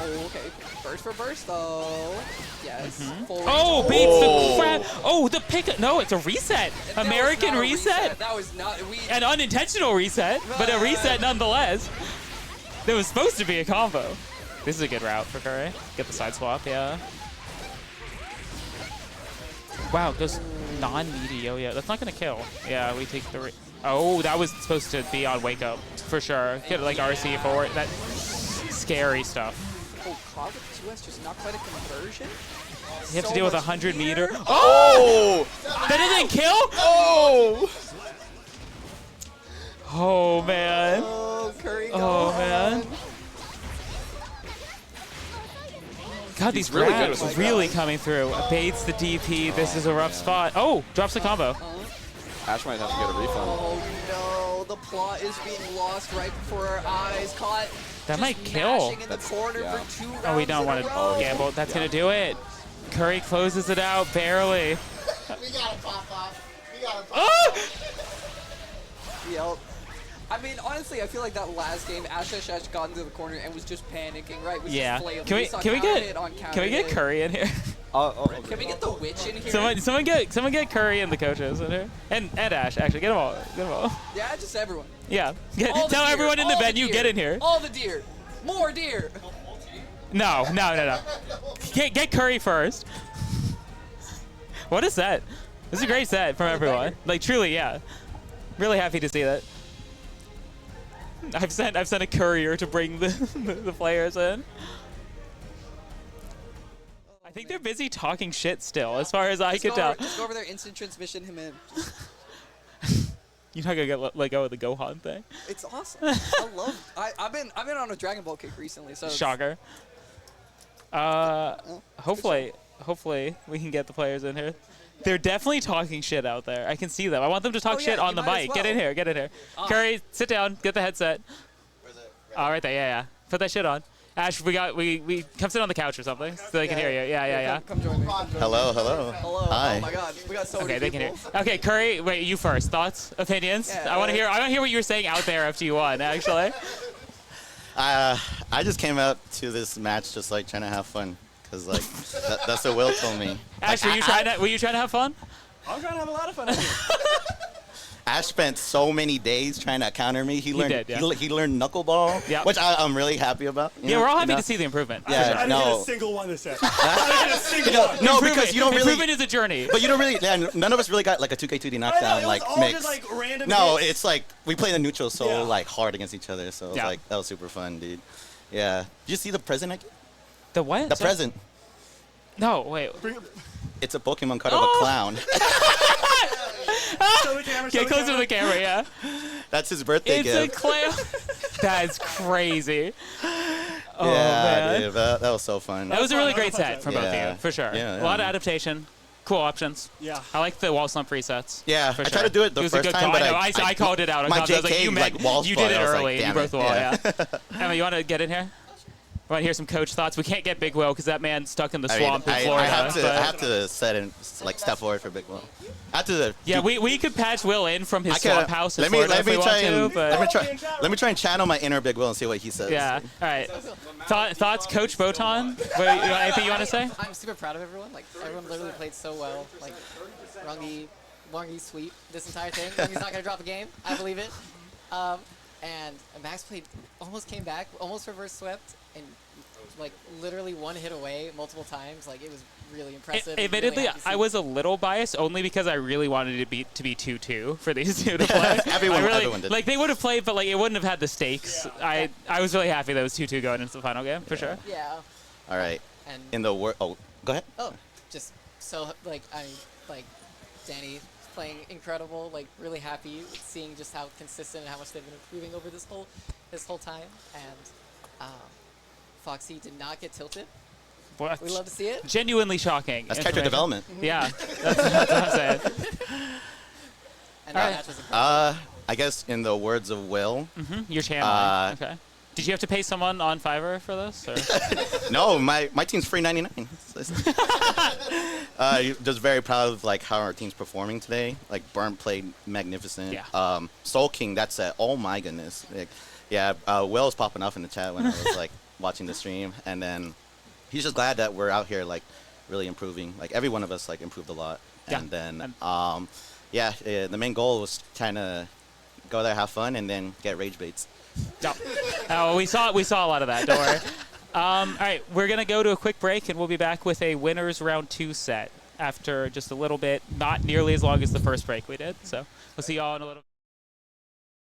Oh, okay. Burst for burst, though. Yes. Full Oh, range. beats the crap. Oh, the pick. No, it's a reset. That American was not a reset. That was not. An unintentional reset, but a reset nonetheless. There was supposed to be a combo. This is a good route for Kuri. Get the side swap, yeah. Wow, goes non-meaty yo-yo. That's not going to kill. Yeah, we take the... Oh, that was supposed to be on wake up, for sure. Get like RC forward. That scary stuff. Oh, Cloud with 2S, just not quite a conversion. You have to deal with 100 meter. Oh! That didn't kill? Oh! Oh, man. Oh, KuriGohan. Oh, man. God, these really good grabs with those really grabs. coming through. Baits the DP. This is a rough spot. Oh, drops the combo. Ash might have to get a refund. Oh, no. The plot is being lost right before our eyes. Caught. That just might kill. mashing in the corner yeah. for 2 rounds Oh, we don't want to gamble. That's going to do it. Kuri closes it out barely. We gotta pop off. We gotta pop Oh! Yep. I mean, honestly, I feel like that last game, Ashashashash got into the corner and was just panicking, right? Was Yeah. Just flailing. Can we saw can we counter get hit on counter can we get hit. Kuri in here? Can we get the witch in here? someone get Kuri and the coaches in here. And Ash, actually, get them all. Get them all. Yeah, just everyone. Yeah. All the Tell deer, everyone in the all venue deer, get in here. All the deer. More deer. No. Get Kuri first. What a set. This is a great set from everyone. Like truly, yeah. Really happy to see that. I've sent a courier to bring the players in. I think they're busy talking shit still, as far as I can tell. Just go over there, instant transmission him in. You're not gonna get let go of the Gohan thing. It's awesome. I love. I've been on a Dragon Ball kick recently, so. Shocker. Hopefully, hopefully we can get the players in here. They're definitely talking shit out there. I can see them. I want them to talk Oh, yeah, shit on you the might as mic. Get in well. here. Get in here. Curry, sit down. Get the headset. Oh, right there. Yeah. Put that shit on. Ash, we come sit on the couch or something so they can hear you. Yeah. Come join me. Hello, hello. Hello. Hi. Oh my God, we got so Okay, many they can hear. people. Okay, Curry, wait, you first. Thoughts, opinions? Yeah, I want to hear. I want to hear what you were saying out there after you won. Actually. I just came out to this match just like trying to have fun, cause like that's what Will told me. Ash, Like, were you trying to have fun? I'm trying to have a lot of fun. Ash spent so many days trying to counter me. He learned. did, yeah. He learned knuckleball, Yeah. which I'm really happy about. you Yeah, know, we're all you happy know? to see the improvement. Yeah, I didn't get no. a single one this set. I didn't get a single one. No, because you don't really. Improvement is a journey. But you don't really. Yeah, none of us really got like a 2K2D knockdown it like was all mix. just like random No, hits. it's like we play the neutral so Yeah. like hard against each other. So it was Yeah. like that was super fun, dude. Yeah. Did you see the present? Again? The what? The Sorry? present. No, wait. It's a Pokemon card of a clown. Show the camera, show Get the closer to camera. the camera, yeah. That's his birthday It's a gift. clown. That's crazy. Oh, yeah, man. dude, that was so fun. That was a really fun. great That was a fun set from set. both of Yeah. you, for sure. Yeah, A lot of yeah. adaptation. Cool options. Yeah. I like the wall slump resets. Yeah, for I sure. tried to do it the was a first good time, call. but I know. I- I called it out. on my comments. I was like, JK, you, like, wall you spot, did it I was like, early. You damn broke the it. wall, Yeah. yeah. Emma, you want to get in here? Want to hear some coach thoughts? We can't get BigWil because that man's stuck in the I mean, swamp in I Florida. have to, but- I have to set in like step forward for BigWil. I have to. yeah, we could patch Will in from his I swamp could- house in let me Florida let if me we try want to, and but let me try and channel my inner BigWil and see what he says. yeah. All right. Thoughts, Coach Botan? Anything you want to say? I'm super proud of everyone. Like, everyone literally played so well. Like, Rongi sweep this entire thing. Rongi's not going to drop a game. I believe it. And Max played, almost came back, almost reverse swept, and like literally one hit away multiple times. Like, it was really impressive. Admittedly, really happy to see. I was a little biased only because I really wanted it to be 2-2 for these two to play. Everyone did. Like, they would have played, but like it wouldn't have had the stakes. Yeah. I was really happy that it was 2-2 going into the final game, for sure. Yeah. All right. And In the word. Oh, go ahead. just so like Danny playing incredible. Like, really happy seeing just how consistent and how much they've been improving over this whole time. And Foxy did not get tilted. What? We love to see it. Genuinely shocking. That's character information. development. Yeah, that's what I'm saying. And All that right. match was incredible. I guess in the words of Will. You're channeling. Okay. Did you have to pay someone on Fiverr for this? Or? No, my team's free 99. Just very proud of like how our team's performing today. Like Burn played magnificent. Yeah. Soulking, that set. Oh my goodness. Like, yeah, Will was popping off in the chat when I was like watching the stream, and then he's just glad that we're out here like really improving. Like every one of us like improved a lot. Yeah. And then the main goal was trying to go there, have fun, and then get rage baits. No. Oh, we saw a lot of that. Don't worry. All right, we're gonna go to a quick break, and we'll be back with a winners round 2 set after just a little bit, not nearly as long as the first break we did. So we'll see y'all in a little.